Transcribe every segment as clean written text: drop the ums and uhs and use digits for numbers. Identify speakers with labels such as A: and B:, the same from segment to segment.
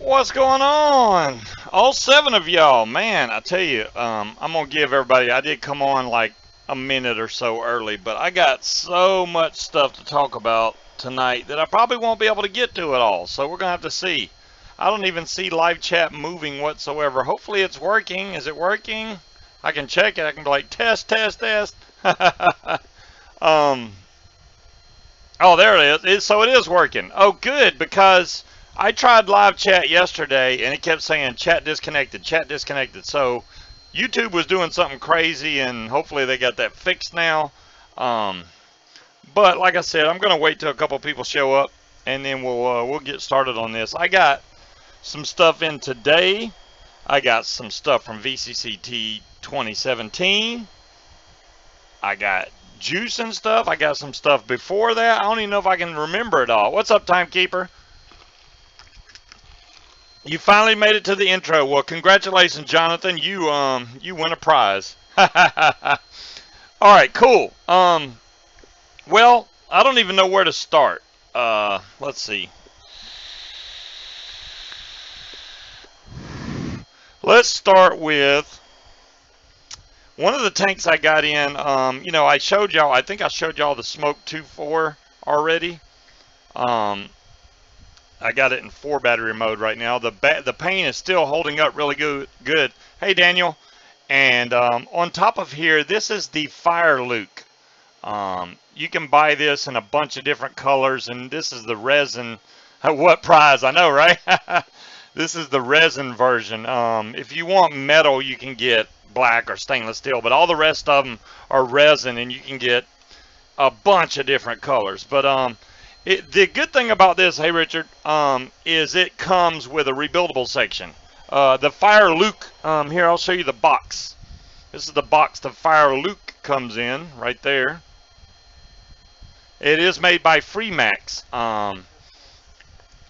A: What's going on? All 7 of y'all, man, I tell you, I'm going to give everybody, I did come on like a minute or so early, but I got so much stuff to talk about tonight that I probably won't be able to get to it all, so we're going to have to see. I don't even see live chat moving whatsoever. Hopefully it's working. Is it working? I can check it. I can be like, test, test, test. Oh, there it is. So it is working. Oh, good, because I tried live chat yesterday, and it kept saying chat disconnected, chat disconnected. So YouTube was doing something crazy, and hopefully they got that fixed now. But like I said, I'm going to wait till a couple people show up, and then we'll get started on this. I got some stuff in today. I got some stuff from VCCT2017. I got juice and stuff. I got some stuff before that. I don't even know if I can remember it all. What's up, Timekeeper? You finally made it to the intro. Well, congratulations, Jonathan. You win a prize. All right, cool. Well, I don't even know where to start. Let's see. Let's start with one of the tanks I got in. You know, I showed y'all. I think I showed y'all the Smoke 2.4 already. I got it in 4 battery mode right now. The paint is still holding up really good. Hey, Daniel. And on top of here, this is the Fire Luke. You can buy this in a bunch of different colors, and this is the resin. What prize? I know, right? This is the resin version. If you want metal, you can get black or stainless steel, but all the rest of them are resin, and you can get a bunch of different colors. But the good thing about this, hey Richard, is it comes with a rebuildable section. The Fire Luke, here I'll show you the box. This is the box the Fire Luke comes in, right there. It is made by Freemax.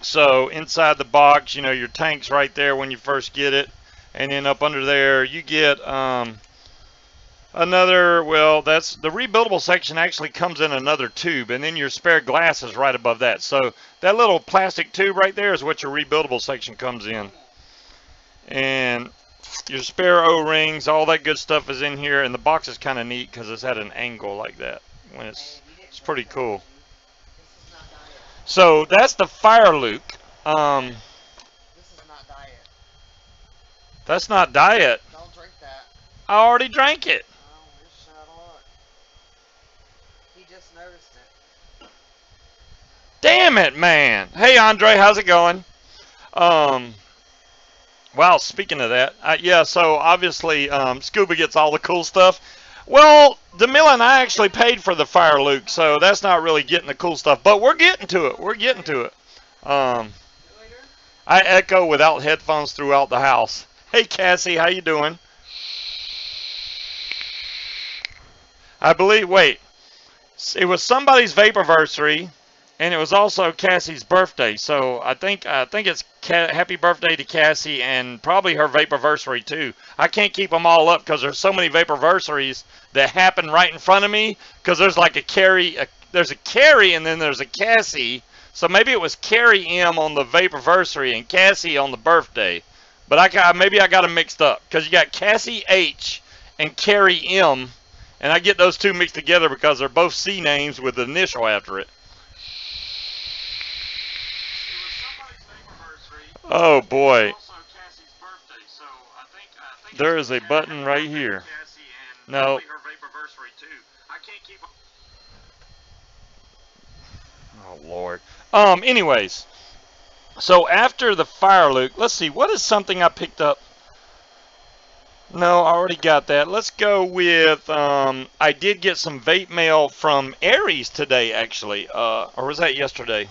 A: So inside the box, you know, your tank's right there when you first get it. And then up under there, you get another, well, that's the rebuildable section actually comes in another tube. And then your spare glass is right above that. So that little plastic tube right there is what your rebuildable section comes in. And your spare O-rings, all that good stuff is in here. And the box is kind of neat because it's at an angle like that. When it's pretty cool. So that's the Fire Luke.
B: This is not diet.
A: That's not diet.
B: Don't drink that.
A: I already drank it.
B: Oh, just shut up. He just noticed it.
A: Damn it, man. Hey, Andre, how's it going? Well, speaking of that, yeah, so obviously Scuba gets all the cool stuff. Well, DeMilla and I actually paid for the Fire Luke, so that's not really getting the cool stuff. But we're getting to it. We're getting to it. I echo without headphones throughout the house. Hey, Cassie, how you doing? I believe, wait, it was somebody's vaporversary, and it was also Cassie's birthday. So I think it's happy birthday to Cassie and probably her vaporversary too. I can't keep them all up because there's so many vaporversaries that happen right in front of me. Because there's like a Carrie, there's a Carrie, and then there's a Cassie. So maybe it was Carrie M on the vaporversary and Cassie on the birthday. But maybe I got them mixed up because you got Cassie H and Carrie M, and I get those two mixed together because they're both C names with the initial after it. Oh boy. There is a button right here. No. Oh Lord. Anyways. So after the Fire Luke, let's see, what is something I picked up? No, I already got that. Let's go with, I did get some vape mail from Aries today, actually. Or was that yesterday?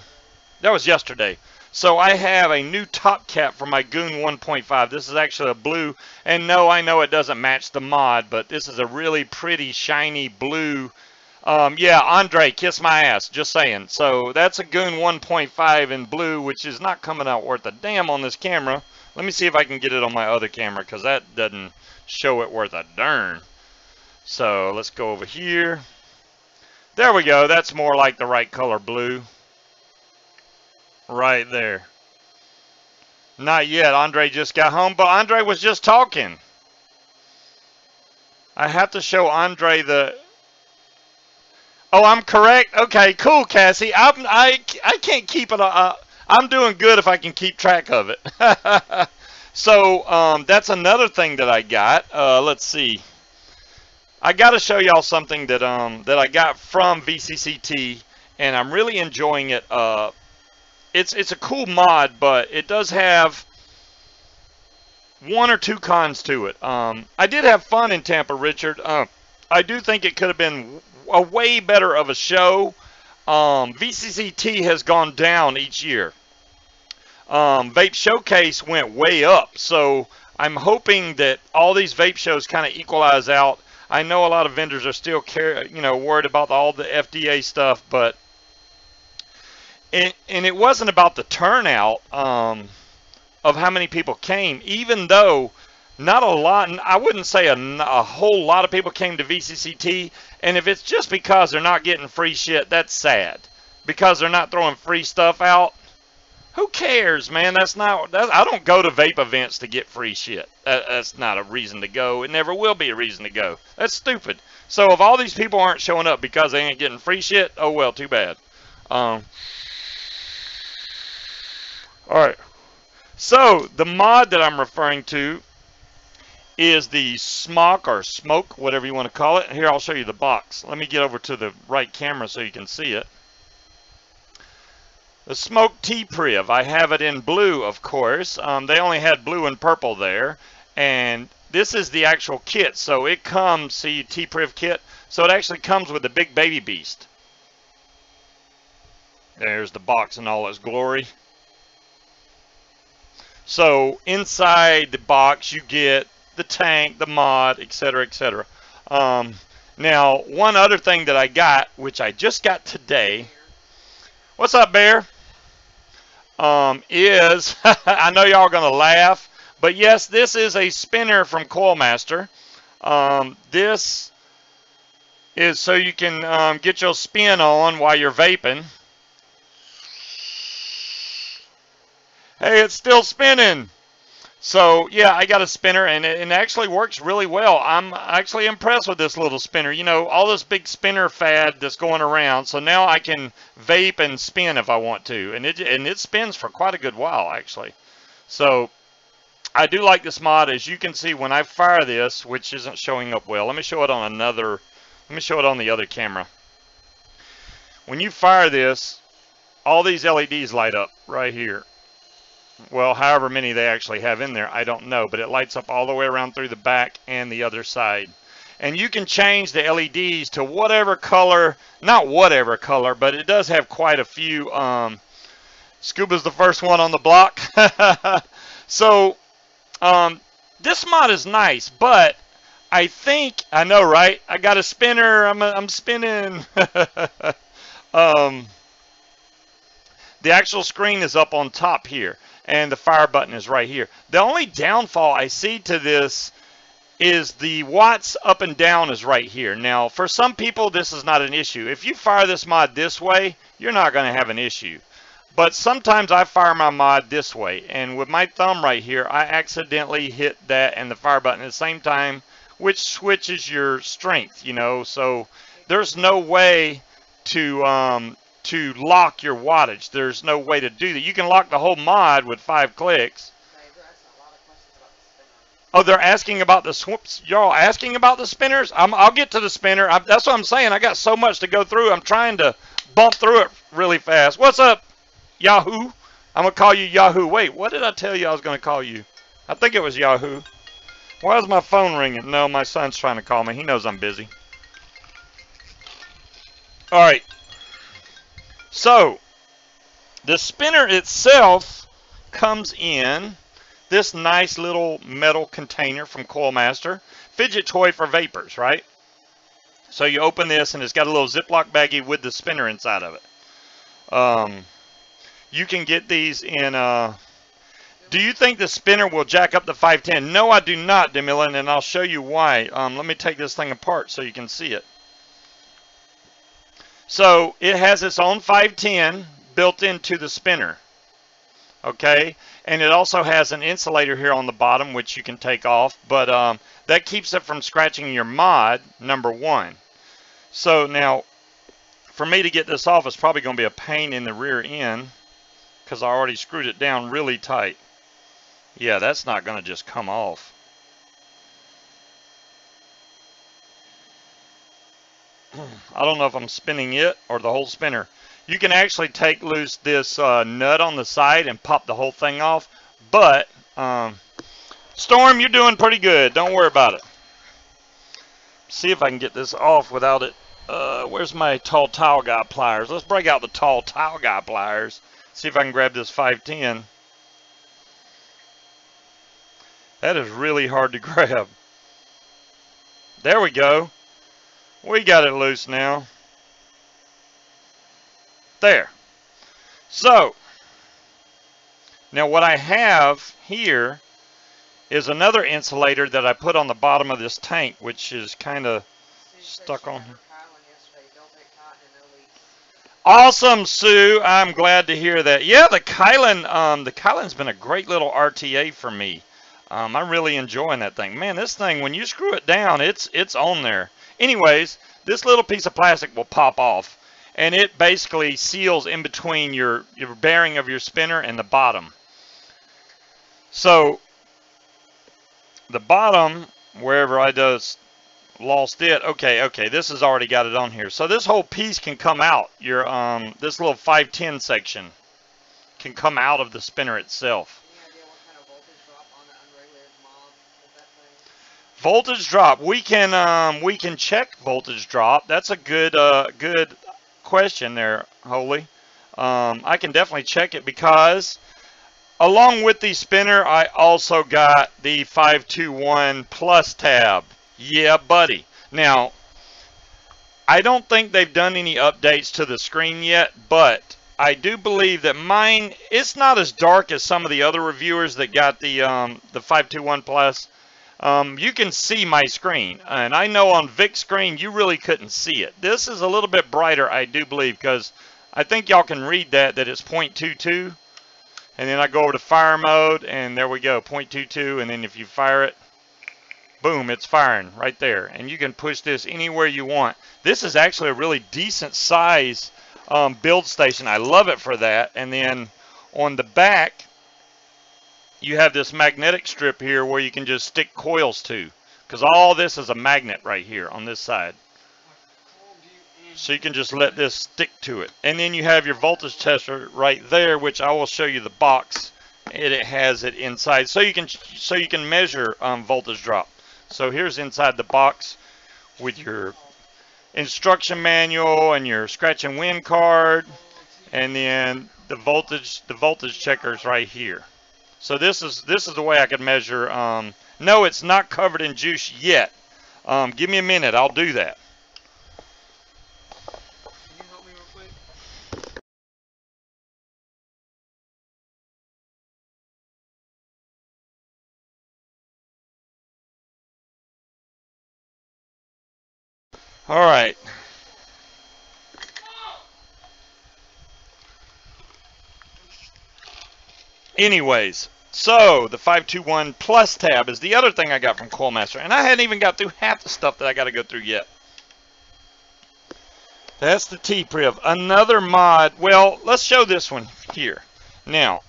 A: That was yesterday. So I have a new top cap for my Goon 1.5. This is actually a blue. And no, I know it doesn't match the mod, but this is a really pretty, shiny blue. Yeah, Andre, kiss my ass. Just saying. So that's a Goon 1.5 in blue, which is not coming out worth a damn on this camera. Let me see if I can get it on my other camera, because that doesn't show it worth a darn. So let's go over here. There we go. That's more like the right color blue. Right there. Not yet. Andre just got home, but Andre was just talking. I have to show Andre the. Oh, I'm correct. Okay, cool, Cassie. I can't keep it. I'm doing good if I can keep track of it. So that's another thing that I got. Let's see. I got to show y'all something that that I got from VCCT, and I'm really enjoying it. It's a cool mod, but it does have one or two cons to it. I did have fun in Tampa, Richard. I do think it could have been a way better of a show. VCCT has gone down each year. Vape Showcase went way up, so I'm hoping that all these vape shows kind of equalize out. I know a lot of vendors are still worried about all the FDA stuff, but and it wasn't about the turnout of how many people came, even though not a lot, I wouldn't say a whole lot of people came to VCCT, and if it's just because they're not getting free shit, that's sad. Because they're not throwing free stuff out, who cares, man? I don't go to vape events to get free shit. That's not a reason to go. It never will be a reason to go. That's stupid. So if all these people aren't showing up because they ain't getting free shit, oh well, too bad. All right. So the mod that I'm referring to is the smoke or smoke, whatever you want to call it. Here, I'll show you the box. Let me get over to the right camera so you can see it. The Smoke T-Priv. I have it in blue, of course. They only had blue and purple there. And this is the actual kit. So it comes, see, T-Priv kit. So it actually comes with the big baby beast. There's the box in all its glory. So inside the box you get the tank, the mod, etc., etc. Now, one other thing that I got, which I just got today. What's up, Bear? Is, I know y'all are going to laugh, but yes, this is a spinner from Coilmaster. This is so you can get your spin on while you're vaping. Hey, it's still spinning. So, yeah, I got a spinner, and it actually works really well. I'm actually impressed with this little spinner. You know, all this big spinner fad that's going around, so now I can vape and spin if I want to. And it spins for quite a good while, actually. So, I do like this mod. As you can see, when I fire this, which isn't showing up well, let me show it on the other camera. When you fire this, all these LEDs light up right here. Well, however many they actually have in there, I don't know, but it lights up all the way around through the back and the other side. And you can change the LEDs to whatever color, not whatever color, but it does have quite a few. Scuba's the first one on the block. So, this mod is nice, but I know, right? I got a spinner, I'm spinning. The actual screen is up on top here, and the fire button is right here. The only downfall I see to this is the watts up and down is right here. Now, for some people, this is not an issue. If you fire this mod this way, you're not going to have an issue. But sometimes I fire my mod this way, and with my thumb right here, I accidentally hit that and the fire button at the same time, which switches your strength, you know. So there's no way to lock your wattage. There's no way to do that. You can lock the whole mod with 5 clicks. Oh, they're asking about the swoops. Y'all asking about the spinners? I'll get to the spinner. That's what I'm saying. I got so much to go through. I'm trying to bump through it really fast. What's up, Yahoo? I'm going to call you Yahoo. Wait, what did I tell you I was going to call you? I think it was Yahoo. Why is my phone ringing? No, my son's trying to call me. He knows I'm busy. All right. So, the spinner itself comes in this nice little metal container from Coilmaster. Fidget toy for vapors, right? So you open this and it's got a little Ziploc baggie with the spinner inside of it. You can get these in... do you think the spinner will jack up the 510? No, I do not, Demilin, and I'll show you why. Let me take this thing apart so you can see it. So it has its own 510 built into the spinner. Okay, and it also has an insulator here on the bottom which you can take off, but that keeps it from scratching your mod, number one. So now for me to get this off is probably going to be a pain in the rear end because I already screwed it down really tight. Yeah, that's not going to just come off. I don't know if I'm spinning it or the whole spinner. You can actually take loose this nut on the side and pop the whole thing off, but Storm, you're doing pretty good. Don't worry about it. See if I can get this off without it. Where's my tall tile guy pliers? Let's break out the tall tile guy pliers. See if I can grab this 510. That is really hard to grab. There we go. We got it loose now. There. So, now what I have here is another insulator that I put on the bottom of this tank, which is kind of stuck on here. Awesome, Sue. I'm glad to hear that. Yeah, the Kylan's been a great little RTA for me. I'm really enjoying that thing. Man, this thing, when you screw it down, it's on there. Anyways, this little piece of plastic will pop off, and it basically seals in between your bearing of your spinner and the bottom. So the bottom, wherever I just lost it, okay, this has already got it on here. So this whole piece can come out. Your this little 510 section can come out of the spinner itself. Voltage drop. We can check voltage drop. That's a good question there, Holy. I can definitely check it because along with the spinner, I also got the 521 plus tab. Yeah, buddy. Now, I don't think they've done any updates to the screen yet, but I do believe that mine, it's not as dark as some of the other reviewers that got the 521 plus. You can see my screen, and I know on Vic's screen you really couldn't see it. This is a little bit brighter, I do believe, because I think y'all can read that it's 0.22, and then I go over to fire mode, and there we go, 0.22, and then if you fire it, boom, it's firing right there, and you can push this anywhere you want. This is actually a really decent size build station. I love it for that. And then on the back, you have this magnetic strip here where you can just stick coils to, because all this is a magnet right here on this side. So you can just let this stick to it. And then you have your voltage tester right there, which I will show you the box. And it has it inside, so you can measure voltage drop. So here's inside the box with your instruction manual and your scratch and win card, and then the voltage checkers right here. So this is the way I could measure. No, it's not covered in juice yet. Give me a minute, I'll do that.
B: Can you help me real quick?
A: All right. Anyways, so the 521 Plus tab is the other thing I got from Coilmaster, and I hadn't even got through half the stuff that I got to go through yet. That's the T-Priv. Another mod. Well, let's show this one here. Now,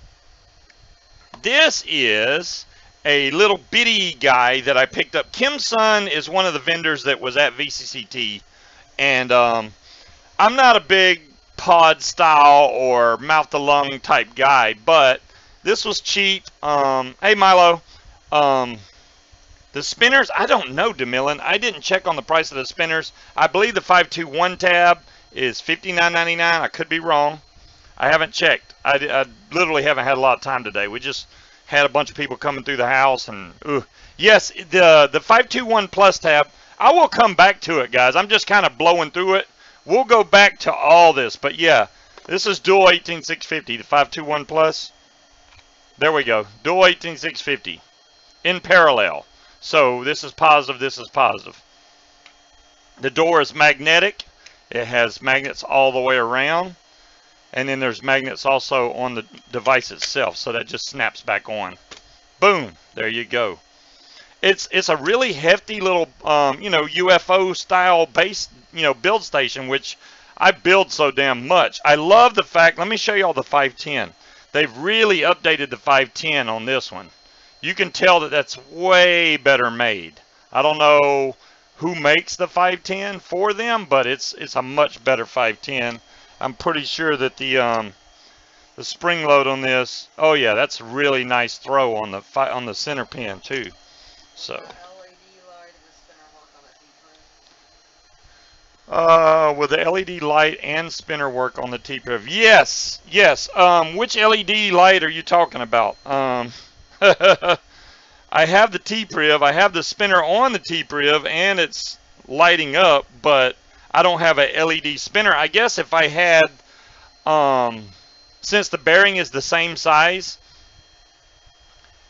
A: this is a little bitty guy that I picked up. Kim's son is one of the vendors that was at VCCT, and I'm not a big pod style or mouth to lung type guy, but this was cheap. Hey Milo, the spinners, I don't know, DeMillan. I didn't check on the price of the spinners. I believe the 521 tab is $59.99. I could be wrong. I haven't checked. I literally haven't had a lot of time today. We just had a bunch of people coming through the house, and yes, the 521 Plus tab, I will come back to it, guys. I'm just kind of blowing through it. We'll go back to all this, but yeah, this is dual 18650, the 521 Plus. There we go, dual 18650 in parallel. So this is positive, this is positive. The door is magnetic. It has magnets all the way around. And then there's magnets also on the device itself, so that just snaps back on. Boom, there you go. It's a really hefty little UFO style base build station, which I build so damn much. I love the fact. Let me show you all the 510. They've really updated the 510 on this one. You can tell that that's way better made. I don't know who makes the 510 for them, but it's a much better 510. I'm pretty sure that the spring load on this. Oh yeah, that's a really nice throw on the center pin too. So. Will the LED light and spinner work on the T-Priv? Yes, yes. Which LED light are you talking about? I have the T-Priv. I have the spinner on the T-Priv, and it's lighting up, but I don't have a LED spinner. I guess if I had, since the bearing is the same size,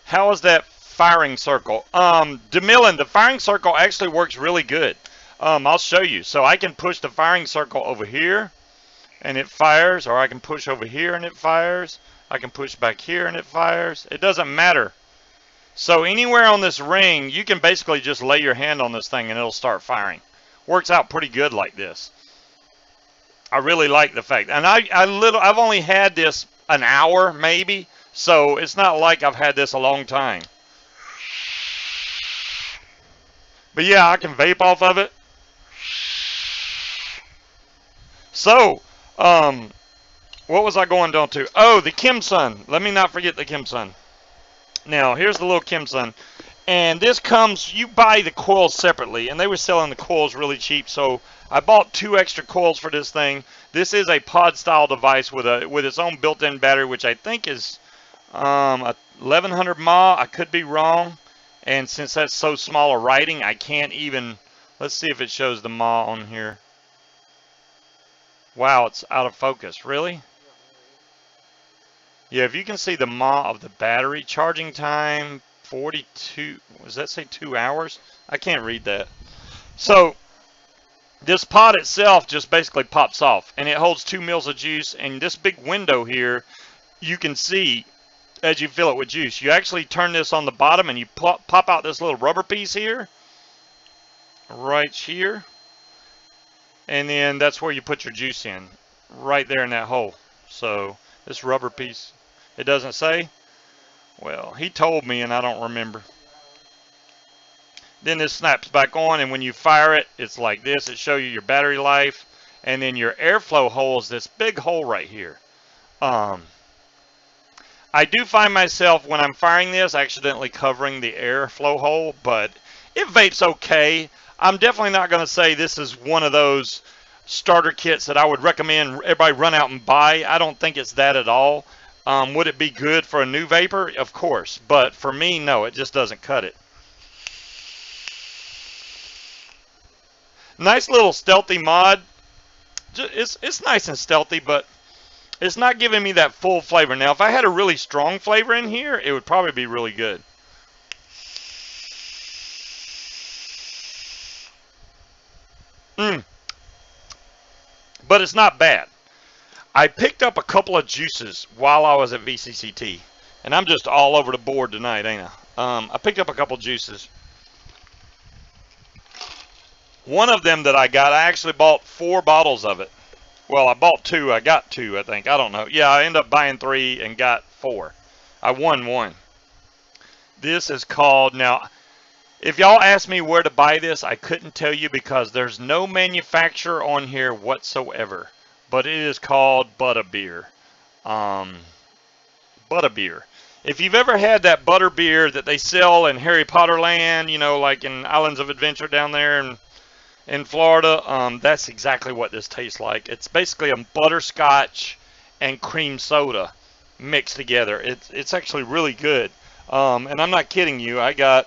A: how is that firing circle? DeMillan, the firing circle actually works really good. I'll show you. So I can push the firing circle over here and it fires, or I can push over here and it fires. I can push back here and it fires. It doesn't matter. So anywhere on this ring, you can basically just lay your hand on this thing and it'll start firing. Works out pretty good like this. I really like the fact. And I've only had this an hour maybe, so it's not like I've had this a long time. But yeah, I can vape off of it. So, what was I going down to? Oh, the Kim Sun. Let me not forget the Kim Sun. Now, here's the little Kim Sun. And this comes, you buy the coils separately, and they were selling the coils really cheap, so I bought 2 extra coils for this thing. This is a pod-style device with its own built-in battery, which I think is 1100 mAh. I could be wrong. And since that's so small a writing, I can't even, let's see if it shows the mAh on here. Wow, it's out of focus. Really? Yeah, if you can see the mAh of the battery, charging time 42, does that say 2 hours? I can't read that. So this pod itself just basically pops off, and it holds 2 mils of juice, and this big window here, you can see as you fill it with juice. You actually turn this on the bottom and you pop out this little rubber piece here, right here, and then that's where you put your juice in, right there in that hole. So this rubber piece, it doesn't say? Well, he told me and I don't remember. Then this snaps back on, and when you fire it, it's like this. It shows you your battery life, and then your airflow hole is this big hole right here. I do find myself, when I'm firing this, accidentally covering the airflow hole, but it vapes okay. I'm definitely not going to say this is one of those starter kits that I would recommend everybody run out and buy. I don't think it's that at all. Would it be good for a new vapor? Of course. But for me, no, it just doesn't cut it. Nice little stealthy mod. It's nice and stealthy, but it's not giving me that full flavor. Now, if I had a really strong flavor in here, it would probably be really good. But it's not bad. I picked up a couple of juices while I was at VCCT. And I'm just all over the board tonight, ain't I? I picked up a couple of juices. One of them that I got, I actually bought 4 bottles of it. Well, I bought 2. I got 2, I think. I don't know. Yeah, I ended up buying 3 and got 4. I won 1. This is called, now, if y'all ask me where to buy this, I couldn't tell you because there's no manufacturer on here whatsoever. But it is called Butterbeer. Butterbeer. If you've ever had that butterbeer that they sell in Harry Potter Land, you know, like in Islands of Adventure down there in Florida, that's exactly what this tastes like. It's basically a butterscotch and cream soda mixed together. It's actually really good. And I'm not kidding you. I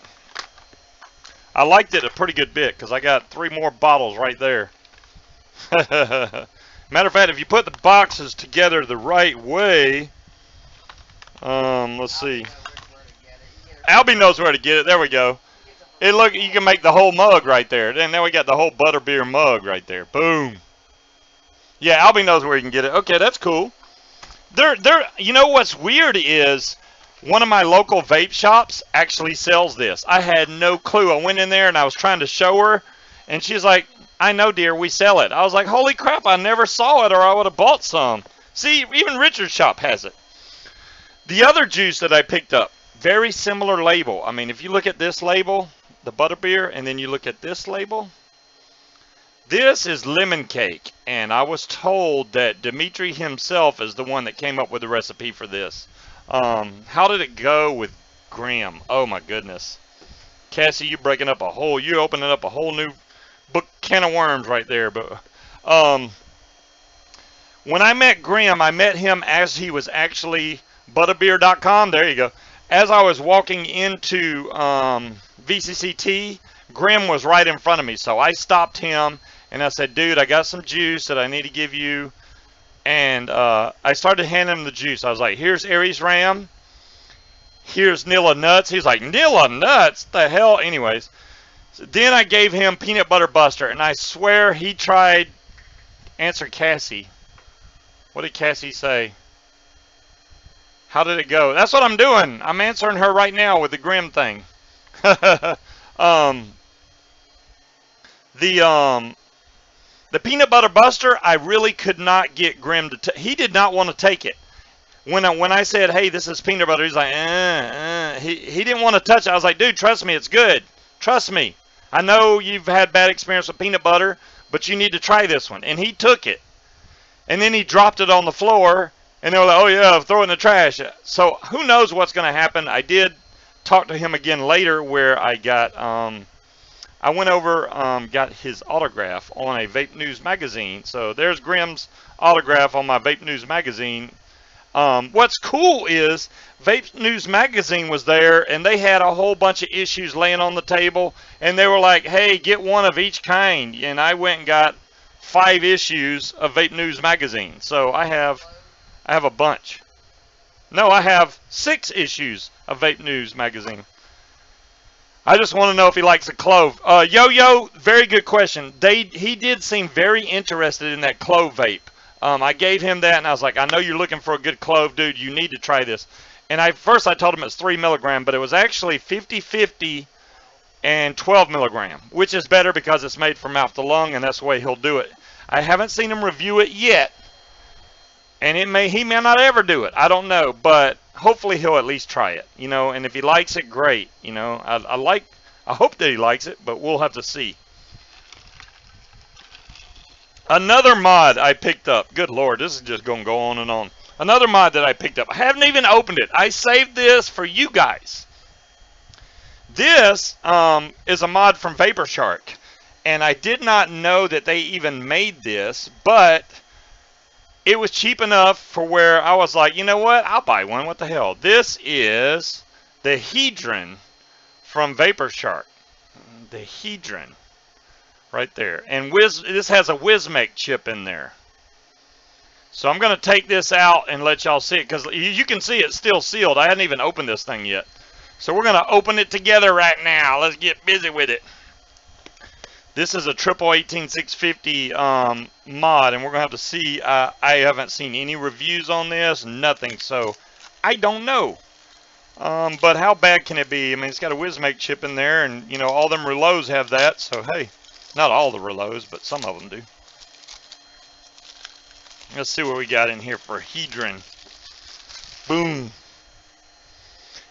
A: liked it a pretty good bit because I got 3 more bottles right there. Matter of fact, if you put the boxes together the right way, let's see. Albie knows where to get it. There we go. Look, you can make the whole mug right there. Then now we got the whole butterbeer mug right there. Boom. Yeah, Albie knows where you can get it. Okay, that's cool. You know what's weird is one of my local vape shops actually sells this. I had no clue. I went in there and I was trying to show her, and she's like, "I know, dear, we sell it." I was like, "Holy crap! I never saw it, or I would have bought some." See, even Richard's shop has it. The other juice that I picked up, very similar label. I mean, if you look at this label, the butterbeer, and then you look at this label, this is lemon cake, and I was told that Dimitri himself is the one that came up with the recipe for this. How did it go with Graham? Oh my goodness. Cassie, you're opening up a whole new book can of worms right there. But when I met Graham, I met him as he was actually butterbeer.com. There you go. As I was walking into VCCT, Graham was right in front of me, so I stopped him and I said, "Dude, I got some juice that I need to give you." And I started handing him the juice. I was like, "Here's Aries Ram. Here's Nilla Nuts." He's like, "Nilla Nuts? The hell?" Anyways, so then I gave him Peanut Butter Buster, and I swear he tried. Answer Cassie. What did Cassie say? How did it go? That's what I'm doing. I'm answering her right now with the Grim thing. The Peanut Butter Buster, I really could not get Grim to. He did not want to take it. When I said, "Hey, this is peanut butter," he's like, He didn't want to touch it. I was like, "Dude, trust me, it's good. Trust me. I know you've had bad experience with peanut butter, but you need to try this one." And he took it, and then he dropped it on the floor, and they were like, "Oh yeah, throw it in the trash." So who knows what's going to happen? I did talk to him again later, where I got I went over, got his autograph on a Vape News magazine. So there's Grim's autograph on my Vape News magazine. What's cool is Vape News magazine was there, and they had a whole bunch of issues laying on the table, and they were like, "Hey, get one of each kind." And I went and got 5 issues of Vape News magazine. So I have a bunch. No, I have 6 issues of Vape News magazine. I just want to know if he likes a clove. Yo, very good question. He did seem very interested in that clove vape. I gave him that, and I was like, "I know you're looking for a good clove, dude. You need to try this." And first I told him it's 3 milligram, but it was actually 50-50 and 12 milligram, which is better because it's made from mouth to lung, and that's the way he'll do it. I haven't seen him review it yet, and he may not ever do it. I don't know, but hopefully he'll at least try it, and if he likes it, great. I hope that he likes it, but we'll have to see. Another mod I picked up. Good Lord, this is just going to go on and on. Another mod that I picked up. I haven't even opened it. I saved this for you guys. This is a mod from Vapor Shark, and I did not know that they even made this, but it was cheap enough for where I was like, you know what? I'll buy one. What the hell? This is the Hedron from Vapor Shark. The Hedron. Right there. And this has a Wismec chip in there. So I'm going to take this out and let y'all see it, because you can see it's still sealed. I hadn't even opened this thing yet. So we're going to open it together right now. Let's get busy with it. This is a 18650 mod, and we're going to have to see. I haven't seen any reviews on this, nothing, so I don't know. But how bad can it be? I mean, it's got a Wismec chip in there, and, all them Rouleaus have that, so hey. Not all the Rouleaus, but some of them do. Let's see what we got in here for Hedron. Boom.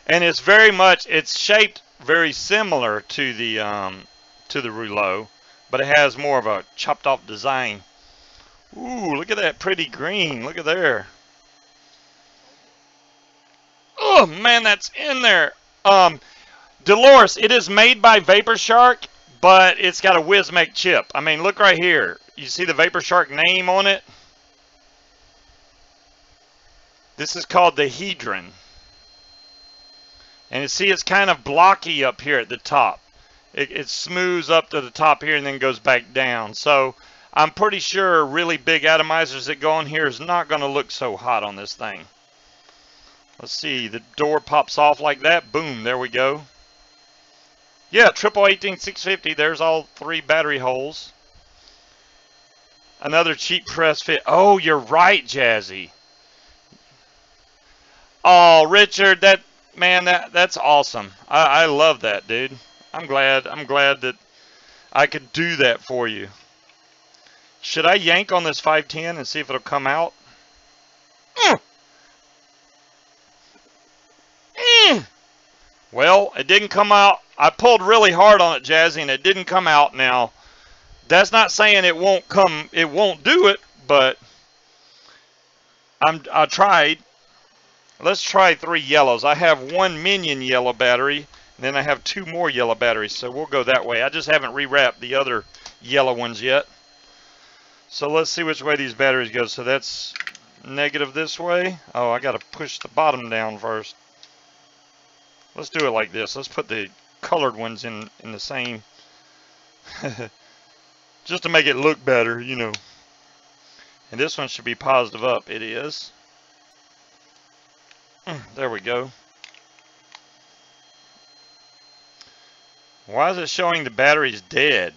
A: And it's shaped very similar to the Rouleau, but it has more of a chopped off design. Ooh, look at that pretty green. Look at there. Oh man, that's in there. Dolores, it is made by Vapor Shark, but it's got a Wismec chip. I mean, look right here. You see the Vapor Shark name on it? This is called the Hedron. And you see it's kind of blocky up here at the top. It smooths up to the top here and then goes back down. So I'm pretty sure really big atomizers that go on here is not going to look so hot on this thing. Let's see. The door pops off like that. Boom. There we go. Yeah, 18650. There's all 3 battery holes. Another cheap press fit. Oh, you're right, Jazzy. Oh, Richard, that's awesome. I love that, dude. I'm glad that I could do that for you. Should I yank on this 510 and see if it'll come out? Mm, mm. Well, it didn't come out. I pulled really hard on it, Jazzy, and it didn't come out. Now, that's not saying it won't come. It won't do it, but I tried. Let's try 3 yellows. I have 1 minion yellow battery, and then I have 2 more yellow batteries, so we'll go that way. I just haven't rewrapped the other yellow ones yet. So let's see which way these batteries go. So that's negative this way. Oh, I got to push the bottom down first. Let's do it like this. Let's put the colored ones in the same, just to make it look better, you know. And this one should be positive up. It is. There we go. Why is it showing the battery's dead?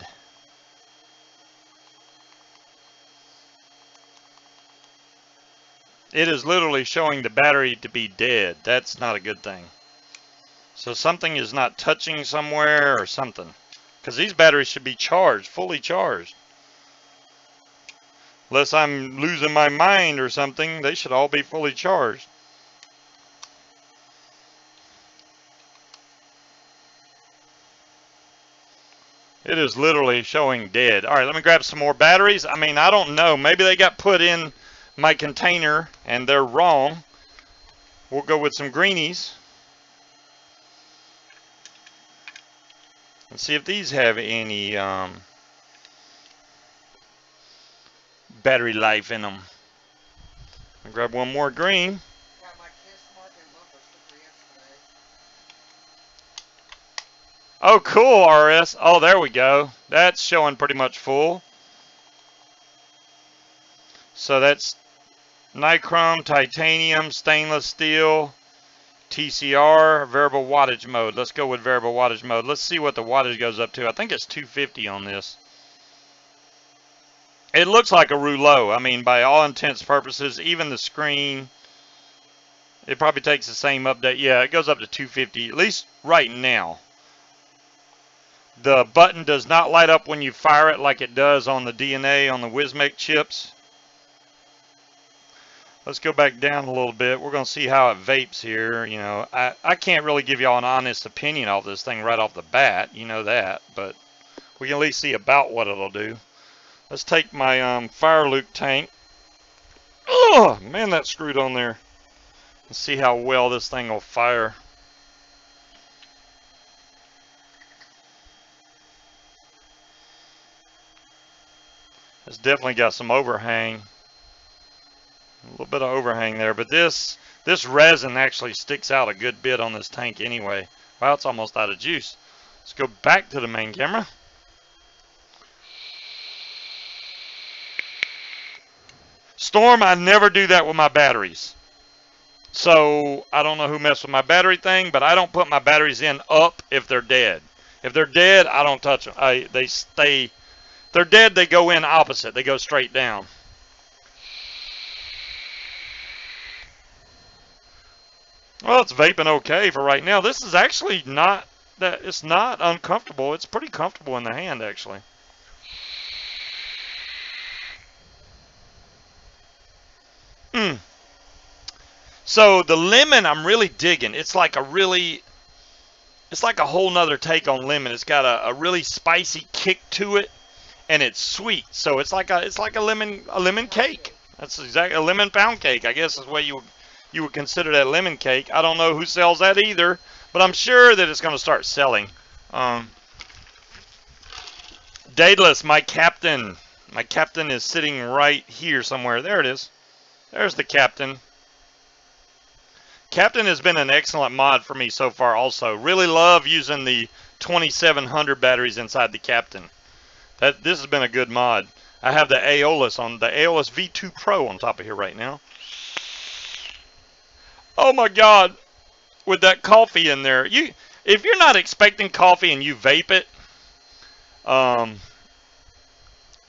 A: It is literally showing the battery to be dead. That's not a good thing. So something is not touching somewhere or something. Because these batteries should be charged, fully charged. Unless I'm losing my mind or something, they should all be fully charged. It is literally showing dead. All right, let me grab some more batteries. I mean, I don't know. Maybe they got put in my container and they're wrong. We'll go with some greenies. And see if these have any battery life in them. I'll grab one more green.
B: Got my kiss mark and bumper sticker yesterday.
A: Oh, cool, RS. Oh, there we go. That's showing pretty much full. So that's nichrome, titanium, stainless steel, TCR, variable wattage mode. Let's go with variable wattage mode. Let's see what the wattage goes up to. I think it's 250 on this. It looks like a rouleau. I mean, by all intents and purposes, even the screen, it probably takes the same update. Yeah, it goes up to 250, at least right now. The button does not light up when you fire it like it does on the DNA, on the Wismec chips. Let's go back down a little bit. We're going to see how it vapes here. You know, I can't really give y'all an honest opinion of this thing right off the bat. You know that. But we can at least see about what it'll do. Let's take my fire Luke tank. Oh, man, that screwed on there. Let's see how well this thing will fire. It's definitely got some overhang. A little bit of overhang there, but this resin actually sticks out a good bit on this tank anyway. Wow, it's almost out of juice. Let's go back to the main camera. Storm, I never do that with my batteries. So I don't know who messed with my battery thing, but I don't put my batteries in up if they're dead. If they're dead, I don't touch them. They stay. If they're dead, they go in opposite. They go straight down. Well, it's vaping okay for right now. This is actually not that. It's not uncomfortable. It's pretty comfortable in the hand, actually. So the lemon, I'm really digging. It's like a whole nother take on lemon. It's got a really spicy kick to it, and it's sweet. So it's like a lemon cake. That's exactly a lemon pound cake, I guess is the way you would consider that lemon cake. I don't know who sells that either, but I'm sure that it's going to start selling. Daedalus, my captain is sitting right here somewhere. There it is. There's the captain. Captain has been an excellent mod for me so far also. Really love using the 2700 batteries inside the Captain. This has been a good mod. I have the Aeolus on the Aeolus V2 Pro on top of here right now. Oh my God. With that coffee in there. If you're not expecting coffee and you vape it,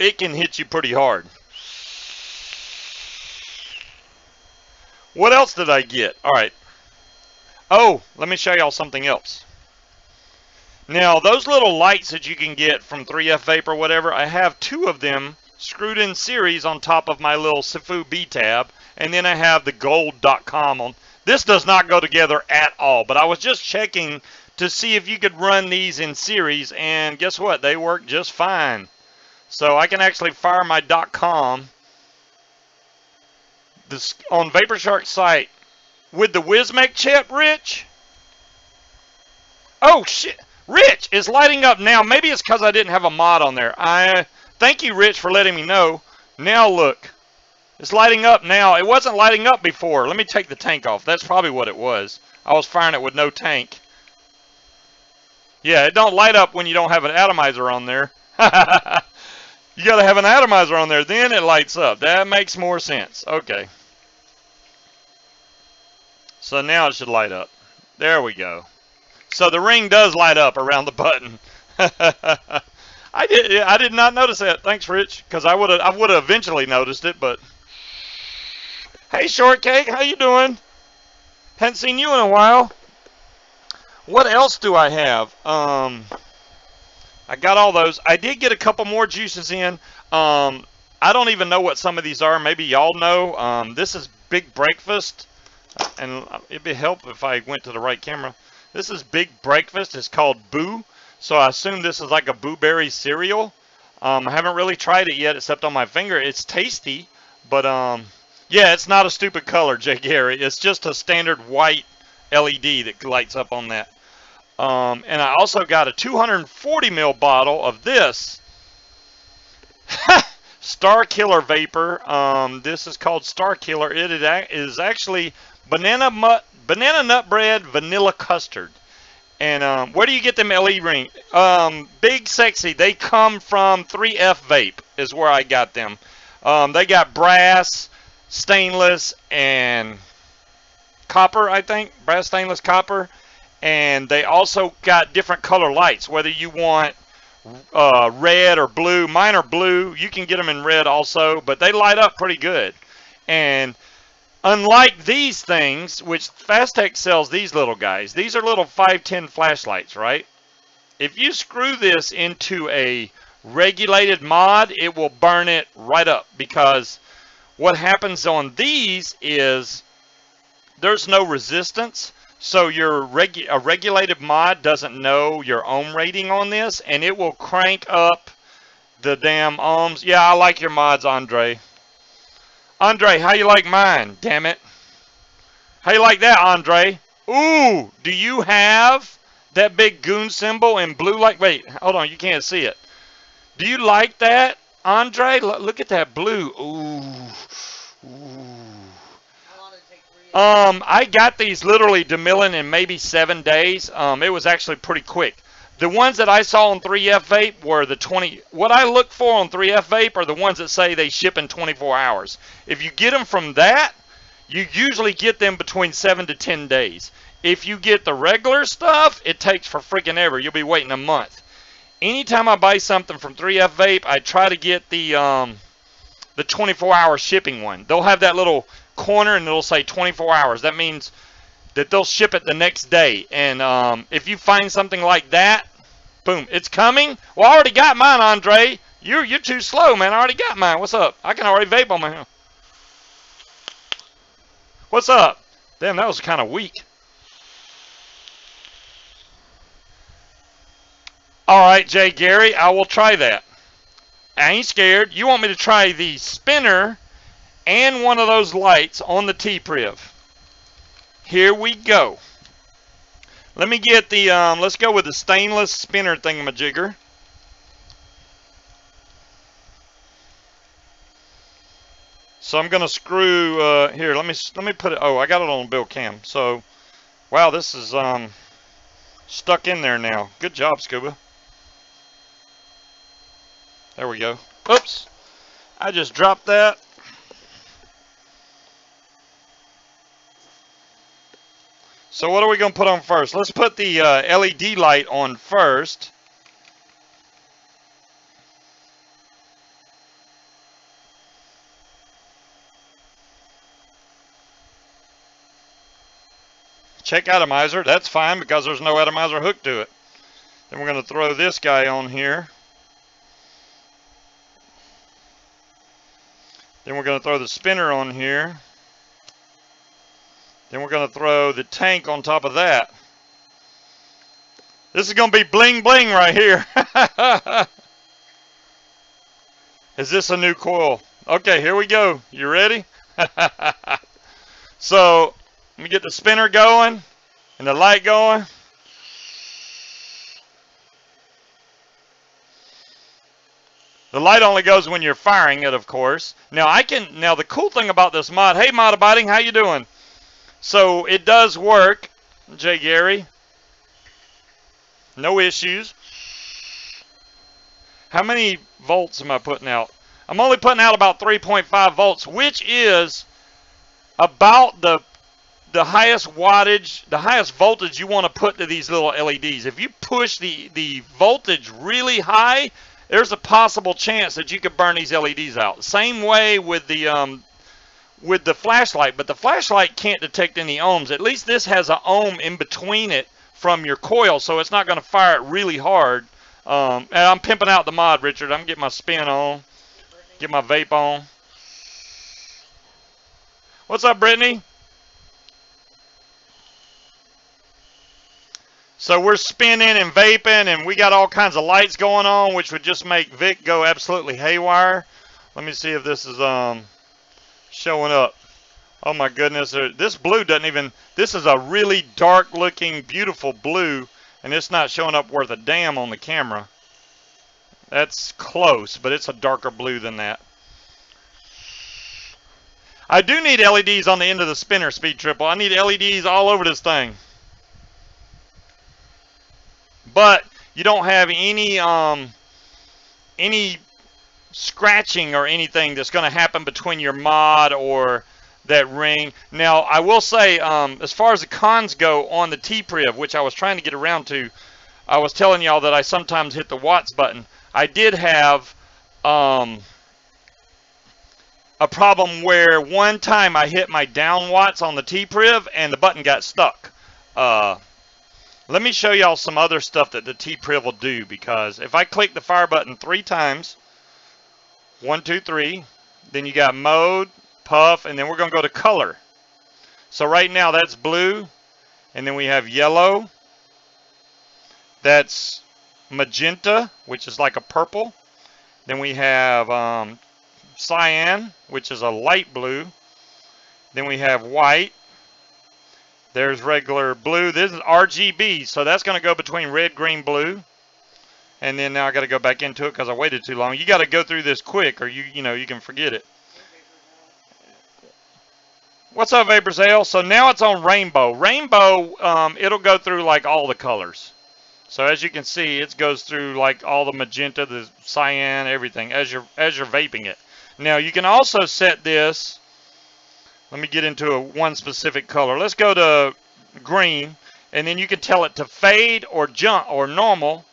A: it can hit you pretty hard. What else did I get? All right. Oh, let me show y'all something else. Now, those little lights that you can get from 3F Vape or whatever, I have 2 of them screwed in series on top of my little Sifu B tab, and then I have the gold.com on. This does not go together at all, but I was just checking to see if you could run these in series, and guess what? They work just fine. So I can actually fire my .com on VaporShark's site with the Wismec chip, Rich. Oh, shit. Rich is lighting up now. Maybe it's because I didn't have a mod on there. Thank you, Rich, for letting me know. Now, look. It's lighting up now. It wasn't lighting up before. Let me take the tank off. That's probably what it was. I was firing it with no tank. Yeah, it don't light up when you don't have an atomizer on there. You got to have an atomizer on there. Then it lights up. That makes more sense. Okay. So now it should light up. There we go. So the ring does light up around the button. I did not notice that. Thanks, Rich, because I would have eventually noticed it. But hey, Shortcake, how you doing? Hadn't seen you in a while. What else do I have? I got all those. I did get a couple more juices in. I don't even know what some of these are. Maybe y'all know. This is Big Breakfast, and it'd be help if I went to the right camera. This is Big Breakfast. It's called Boo. So I assume this is like a blueberry cereal. I haven't really tried it yet except on my finger. It's tasty, but yeah, it's not a stupid color, Jay Gary. It's just a standard white LED that lights up on that. And I also got a 240 ml bottle of this Star Killer Vapor. This is called Star Killer. It is actually banana nut bread vanilla custard. And where do you get them LED ring? Big Sexy. They come from 3F Vape is where I got them. They got brass, stainless, and copper, I think. Brass, stainless, copper. And they also got different color lights, whether you want red or blue. Mine are blue. You can get them in red also, but they light up pretty good. And unlike these things, which Fastech sells these little guys, these are little 510 flashlights, right? If you screw this into a regulated mod, it will burn it right up, because what happens on these is there's no resistance. So a regulated mod doesn't know your ohm rating on this, and it will crank up the damn ohms. Yeah, I like your mods, Andre. Andre, how you like mine? Damn it. How you like that, Andre? Ooh, do you have that big goon symbol in blue light? Wait, hold on, you can't see it. Do you like that, Andre? Look at that blue. Ooh. Ooh. I got these literally demilling in maybe 7 days. It was actually pretty quick. The ones that I saw on 3F Vape were the 20. What I look for on 3F Vape are the ones that say they ship in 24 hours. If you get them from that, you usually get them between 7 to 10 days. If you get the regular stuff, it takes for freaking ever. You'll be waiting a month. Anytime I buy something from 3F Vape, I try to get the 24-hour shipping one. They'll have that little corner and it'll say 24 hours. That means that they'll ship it the next day. And if you find something like that, boom, it's coming. Well, I already got mine, Andre. You're too slow, man. I already got mine. What's up? I can already vape on my. What's up? Damn, that was kind of weak. All right, Jay Gary, I will try that. I ain't scared. You want me to try the spinner and one of those lights on the T-Priv. Here we go. Let me get the, let's go with the stainless spinner thingamajigger. So I'm going to screw, here, let me put it, oh, I got it on Bill Cam. So, wow, this is stuck in there now. Good job, Scuba. There we go. Oops. I just dropped that. So what are we going to put on first? Let's put the LED light on first. check atomizer. That's fine because there's no atomizer hook to it. Then we're going to throw this guy on here. Then we're going to throw the spinner on here. Then we're going to throw the tank on top of that. This is going to be bling bling right here. Is this a new coil? Okay, here we go. You ready? So, let me get the spinner going and the light going. The light only goes when you're firing it, of course. Now the cool thing about this mod, hey Mod Abiding, how you doing? So it does work, Jay Gary. No issues. How many volts am I putting out? I'm only putting out about 3.5 volts, which is about the highest wattage, the highest voltage you want to put to these little LEDs. If you push the voltage really high, there's a possible chance that you could burn these LEDs out. Same way with the flashlight, but the flashlight can't detect any ohms. At least this has an ohm in between it from your coil, so it's not going to fire it really hard. And I'm pimping out the mod, Richard. I'm getting my spin on, get my vape on. What's up, Brittany? So we're spinning and vaping, and we got all kinds of lights going on, which would just make Vic go absolutely haywire. Let me see if this is showing up. Oh my goodness, this blue doesn't even, this is a really dark looking, beautiful blue, and it's not showing up worth a damn on the camera. That's close, but it's a darker blue than that. I do need LEDs on the end of the spinner, Speed Triple. I need LEDs all over this thing. But you don't have any scratching or anything that's going to happen between your mod or that ring. Now, I will say, as far as the cons go on the T-Priv, which I was trying to get around to, I was telling y'all that I sometimes hit the watts button. I did have a problem where one time I hit my down watts on the T-Priv and the button got stuck. Let me show y'all some other stuff that the T-Priv will do, because if I click the fire button 3 times, 1, 2, 3, then you got mode, puff, and then we're going to go to color. So right now that's blue, and then we have yellow, that's magenta, which is like a purple, then we have cyan, which is a light blue, then we have white, there's regular blue. This is RGB, so that's going to go between red, green, blue. And then now I got to go back into it because I waited too long. You got to go through this quick, or you can forget it. What's up, Vapors Ale? So now it's on rainbow. Rainbow, it'll go through like all the colors. So as you can see, it goes through like all the magenta, the cyan, everything as you're vaping it. Now you can also set this. Let me get into one specific color. Let's go to green, and then you can tell it to fade or jump or normal,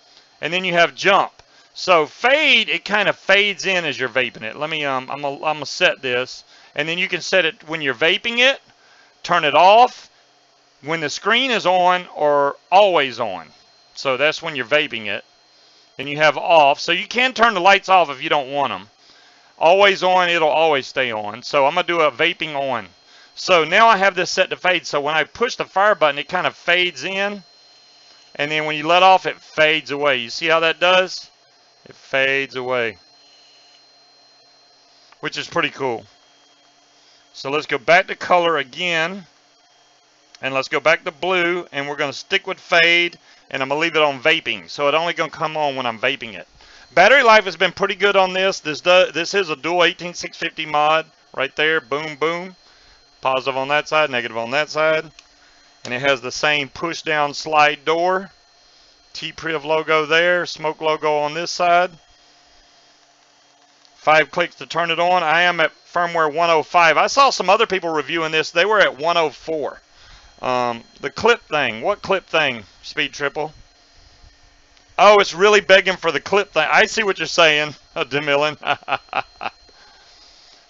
A: and then you have jump. So fade, it kind of fades in as you're vaping it. Let me I'm gonna set this, and then you can set it when you're vaping it, turn it off when the screen is on, or always on. So that's when you're vaping it. Then you have off. So you can turn the lights off if you don't want them. Always on, it'll always stay on. So I'm going to do a vaping on. So now I have this set to fade. So when I push the fire button, it kind of fades in. And then when you let off, it fades away. You see how that does? It fades away. Which is pretty cool. So let's go back to color again. And let's go back to blue. And we're going to stick with fade. And I'm going to leave it on vaping. So it's only going to come on when I'm vaping it. Battery life has been pretty good on this. This is a dual 18650 mod right there. Boom, boom. Positive on that side, negative on that side. And it has the same push down slide door. T-Priv logo there. Smoke logo on this side. 5 clicks to turn it on. I am at firmware 105. I saw some other people reviewing this. They were at 104. The clip thing. What clip thing, Speed Triple? Oh, it's really begging for the clip thing. I see what you're saying, DeMillan.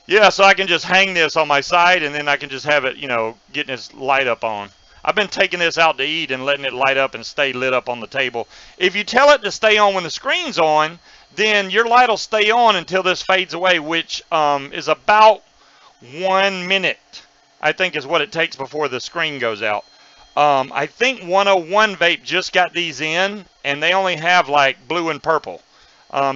A: Yeah, so I can just hang this on my side, and then I can just have it, getting its light up on. I've been taking this out to eat and letting it light up and stay lit up on the table. If you tell it to stay on when the screen's on, then your light will stay on until this fades away, which is about 1 minute, I think, is what it takes before the screen goes out. I think 101 Vape just got these in, and they only have like blue and purple.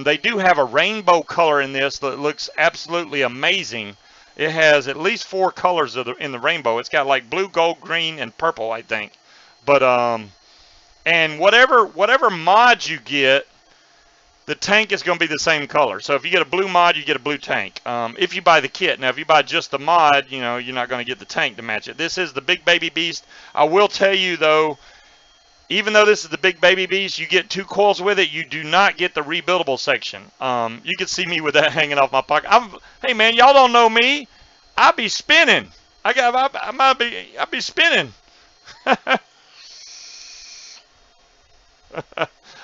A: They do have a rainbow color in this that looks absolutely amazing. It has at least 4 colors in the rainbow. It's got like blue, gold, green, and purple, I think. But and whatever mods you get, the tank is going to be the same color. So if you get a blue mod, you get a blue tank. If you buy the kit. Now, if you buy just the mod, you know, you're not going to get the tank to match it. This is the Big Baby Beast. I will tell you, though, even though this is the Big Baby Beast, you get 2 coils with it. You do not get the rebuildable section. You can see me with that hanging off my pocket. Hey, man, y'all don't know me. I be spinning. I be spinning.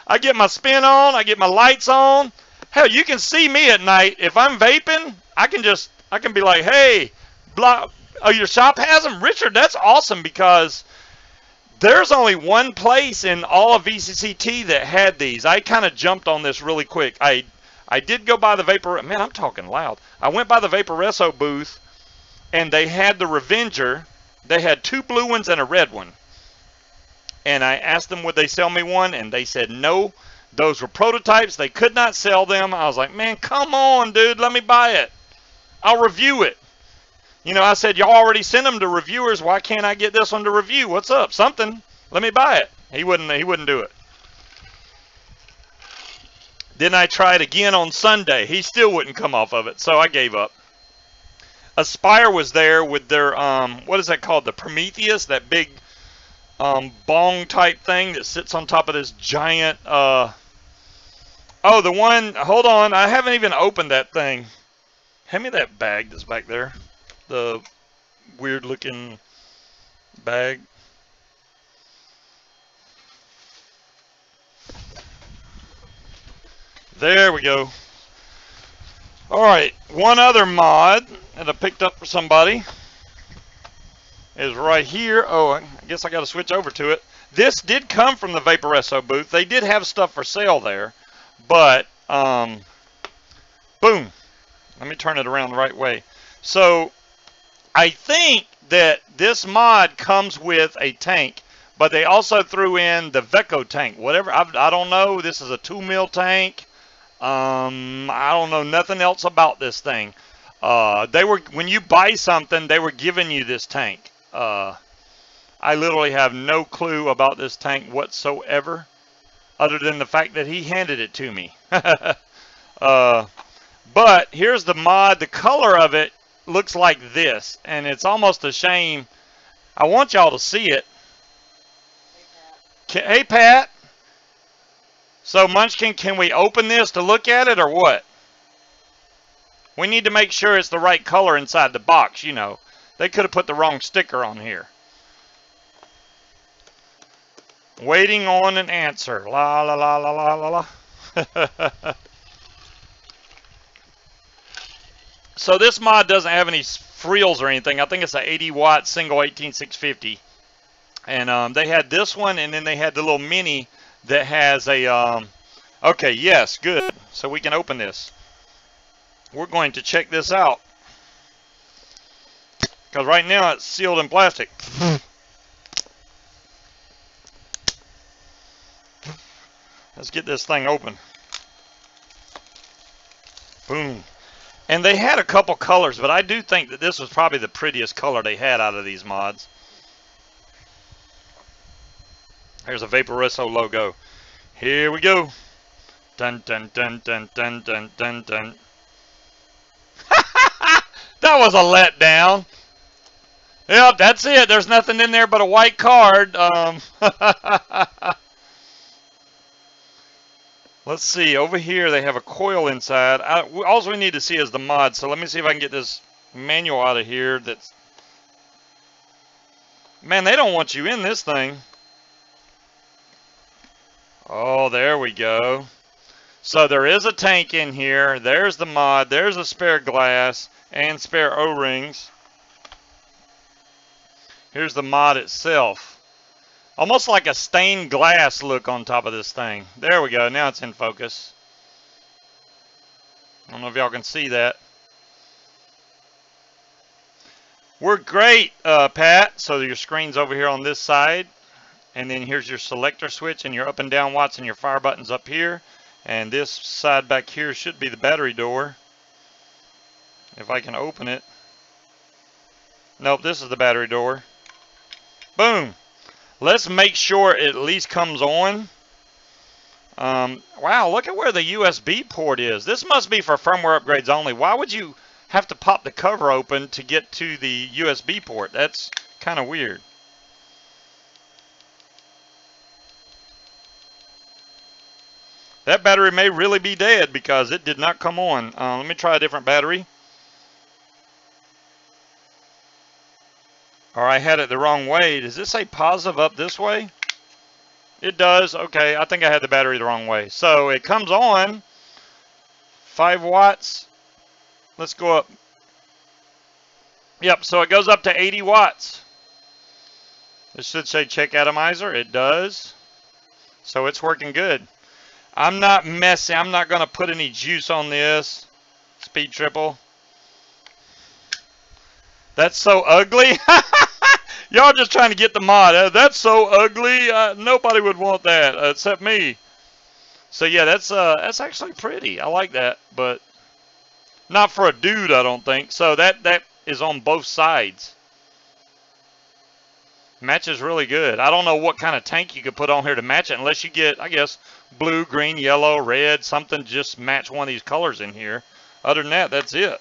A: I get my spin on. I get my lights on. Hell, you can see me at night. If I'm vaping, I can be like, hey, blah, oh, your shop has them? Richard, that's awesome, because there's only one place in all of VCCT that had these. I kind of jumped on this really quick. I did go by the Vapor... Man, I'm talking loud. I went by the Vaporesso booth, and they had the Revenger. They had 2 blue ones and a red one. And I asked them would they sell me one, and they said no. Those were prototypes. They could not sell them. I was like, man, come on, dude. Let me buy it. I'll review it. You know, I said, y'all already sent them to reviewers. Why can't I get this one to review? What's up? Something. Let me buy it. He wouldn't do it. Then I tried again on Sunday. He still wouldn't come off of it, so I gave up. Aspire was there with their, what is that called? The Prometheus, that big bong type thing that sits on top of this giant, oh, the one, hold on, I haven't even opened that thing. Hand me that bag that's back there. The weird looking bag. There we go. Alright, one other mod that I picked up for somebody is right here. Oh, I guess I got to switch over to it. This did come from the Vaporesso booth. They did have stuff for sale there, but boom. Let me turn it around the right way. So I think that this mod comes with a tank, but they also threw in the Veco tank. Whatever, I don't know. This is a 2 mil tank. I don't know nothing else about this thing. When you buy something, they were giving you this tank. I literally have no clue about this tank whatsoever, other than the fact that he handed it to me. But here's the mod. The color of it looks like this, and it's almost a shame. I want y'all to see it. Hey, Pat. So, Munchkin, can we open this to look at it, or what? We need to make sure it's the right color inside the box, you know. They could have put the wrong sticker on here. Waiting on an answer. La, la, la, la, la, la, la. So this mod doesn't have any frills or anything. I think it's an 80-watt single 18650. And they had this one, and then they had the little mini that has a... okay, yes, good. So we can open this. We're going to check this out. Because right now it's sealed in plastic. Let's get this thing open. Boom. And they had a couple colors, but I do think that this was probably the prettiest color they had out of these mods. There's a Vaporesso logo. Here we go. Dun dun dun dun dun dun dun dun. That was a letdown. Yep, that's it. There's nothing in there but a white card. Let's see. Over here, they have a coil inside. All we need to see is the mod. So let me see if I can get this manual out of here. Man, they don't want you in this thing. Oh, there we go. So there is a tank in here. There's the mod. There's a spare glass and spare O-rings. Here's the mod itself. Almost like a stained glass look on top of this thing. There we go. Now it's in focus. I don't know if y'all can see that. We're great, Pat. So your screen's over here on this side. And then here's your selector switch and your up and down watts and your fire buttons up here. And this side back here should be the battery door. If I can open it. Nope, this is the battery door. Boom. Let's make sure it at least comes on. Wow, look at where the USB port is. This must be for firmware upgrades only. Why would you have to pop the cover open to get to the USB port? That's kind of weird. That battery may really be dead because it did not come on. Let me try a different battery. Or I had it the wrong way. Does this say positive up this way? It does. Okay, I think I had the battery the wrong way. So it comes on. 5 watts. Let's go up. Yep, so it goes up to 80 watts. This should say check atomizer. It does. So it's working good. I'm not messing. I'm not going to put any juice on this. Speed triple. That's so ugly. Y'all just trying to get the mod. That's so ugly. Nobody would want that except me. So yeah, that's actually pretty. I like that, but not for a dude, I don't think. So that is on both sides. Matches really good. I don't know what kind of tank you could put on here to match it, unless you get, I guess, blue, green, yellow, red, something to just match one of these colors in here. Other than that, that's it.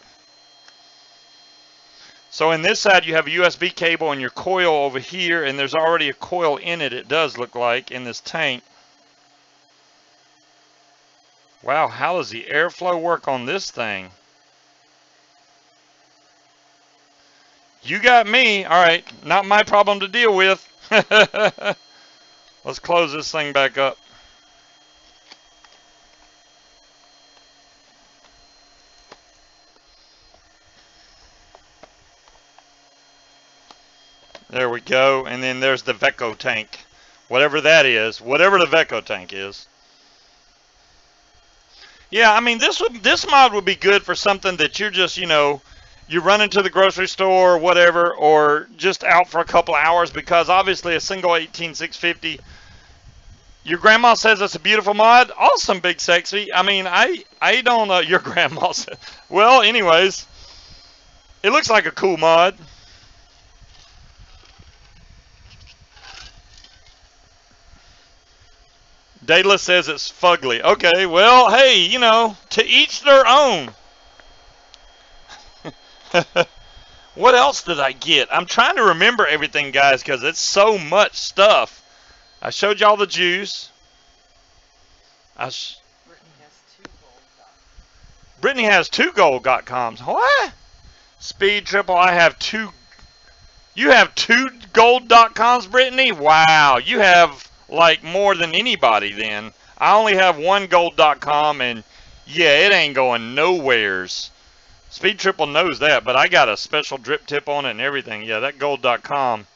A: So in this side, you have a USB cable and your coil over here, and there's already a coil in it, it does look like, in this tank. Wow, how does the airflow work on this thing? You got me. All right, not my problem to deal with. Let's close this thing back up. There we go. And then there's the Veco tank. Whatever that is. Whatever the Veco tank is. Yeah, I mean, this mod would be good for something that you're just, you know, you're running to the grocery store or whatever, or just out for a couple of hours, because obviously a single 18650, your grandma says it's a beautiful mod. Awesome, Big Sexy. I mean, I don't know. Your grandma said. Well, anyways, it looks like a cool mod. Daedalus says it's fugly. Okay, well, hey, you know, to each their own. What else did I get? I'm trying to remember everything, guys, because it's so much stuff. I showed y'all the juice. Brittany has 2 gold.coms. What? Speed triple. I have 2. You have 2 gold.coms, Brittany? Wow. You have, like, more than anybody then. I only have 1 gold.com, and yeah, it ain't going nowheres. Speed triple knows that, but I got a special drip tip on it and everything. Yeah, that gold.com.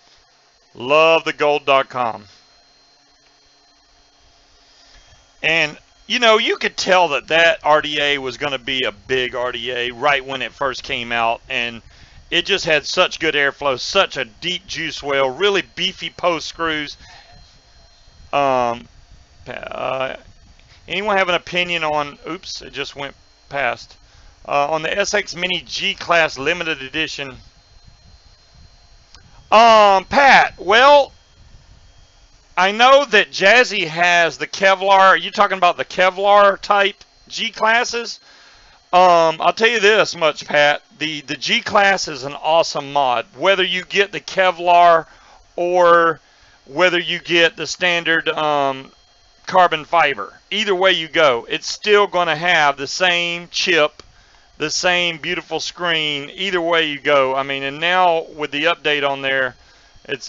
A: Love the gold.com. And, you know, you could tell that RDA was going to be a big RDA right when it first came out. And it just had such good airflow, such a deep juice well, really beefy post screws. Anyone have an opinion on, oops, it just went past. On the SX Mini G-Class Limited Edition. Pat, well, I know that Jazzy has the Kevlar. Are you talking about the Kevlar type G-Classes? I'll tell you this much, Pat. The G-Class is an awesome mod. Whether you get the Kevlar or whether you get the standard carbon fiber. Either way you go, it's still going to have the same chip, the same beautiful screen. Either way you go. I mean, and now with the update on there,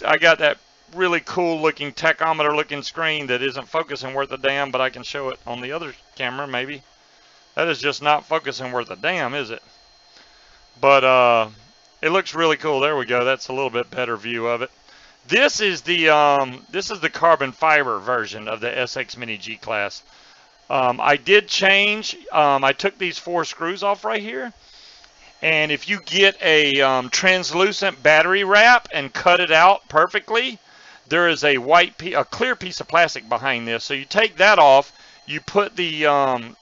A: I got that really cool looking tachometer looking screen that isn't focusing worth a damn, but I can show it on the other camera maybe. That is just not focusing worth a damn, is it? But it looks really cool. There we go. That's a little bit better view of it. This is the carbon fiber version of the SX Mini G Class. I did change. I took these 4 screws off right here, and if you get a translucent battery wrap and cut it out perfectly, there is a clear piece of plastic behind this. So you take that off. You put the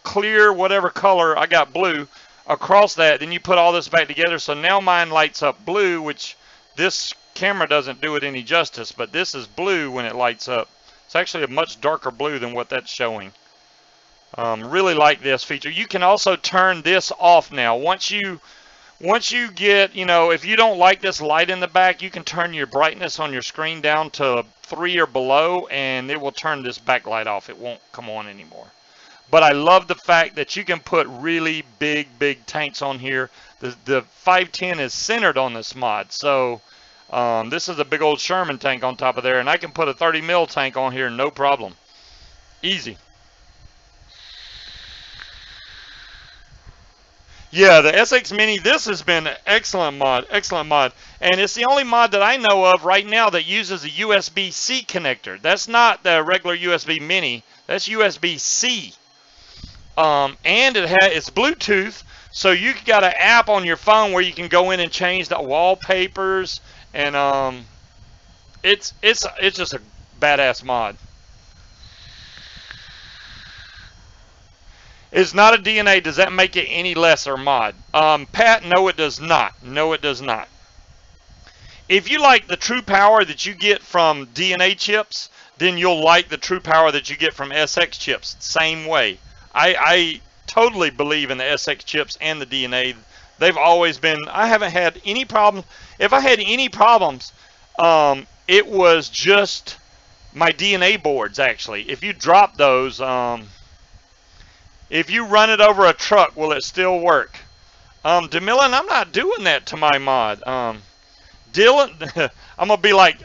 A: clear whatever color, I got blue, across that. Then you put all this back together. So now mine lights up blue, which this camera doesn't do it any justice, but this is blue when it lights up. It's actually a much darker blue than what that's showing. Really like this feature. You can also turn this off now. Once you get, if you don't like this light in the back, you can turn your brightness on your screen down to 3 or below, and it will turn this backlight off. It won't come on anymore. But I love the fact that you can put really big tanks on here. The 510 is centered on this mod, so this is a big old Sherman tank on top of there, and I can put a 30 mil tank on here, no problem. Easy. Yeah, the SX Mini, this has been an excellent mod, and it's the only mod that I know of right now that uses a USB-C connector. That's not the regular USB Mini, that's USB-C. And it's Bluetooth, so you got an app on your phone where you can go in and change the wallpapers, and it's just a badass mod. It's not a DNA. Does that make it any lesser mod? Pat, no it does not. No it does not. If you like the true power that you get from DNA chips, then you'll like the true power that you get from SX chips. Same way. I totally believe in the SX chips and the DNA. They've always been, I haven't had any problem. If I had any problems, it was just my DNA boards, actually. If you drop those, if you run it over a truck, will it still work? DeMillan, I'm not doing that to my mod. Dylan, I'm gonna be like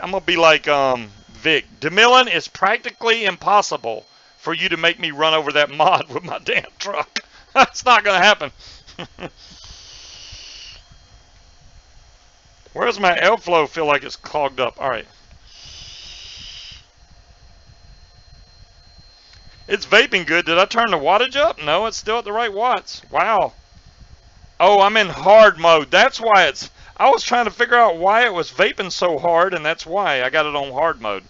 A: Vic. DeMillan, it's practically impossible for you to make me run over that mod with my damn truck. That's not gonna happen. Where's my airflow? Feel like it's clogged up. All right. It's vaping good. Did I turn the wattage up? No, it's still at the right watts. Wow. Oh, I'm in hard mode. That's why it's... I was trying to figure out why it was vaping so hard, and that's why I got it on hard mode.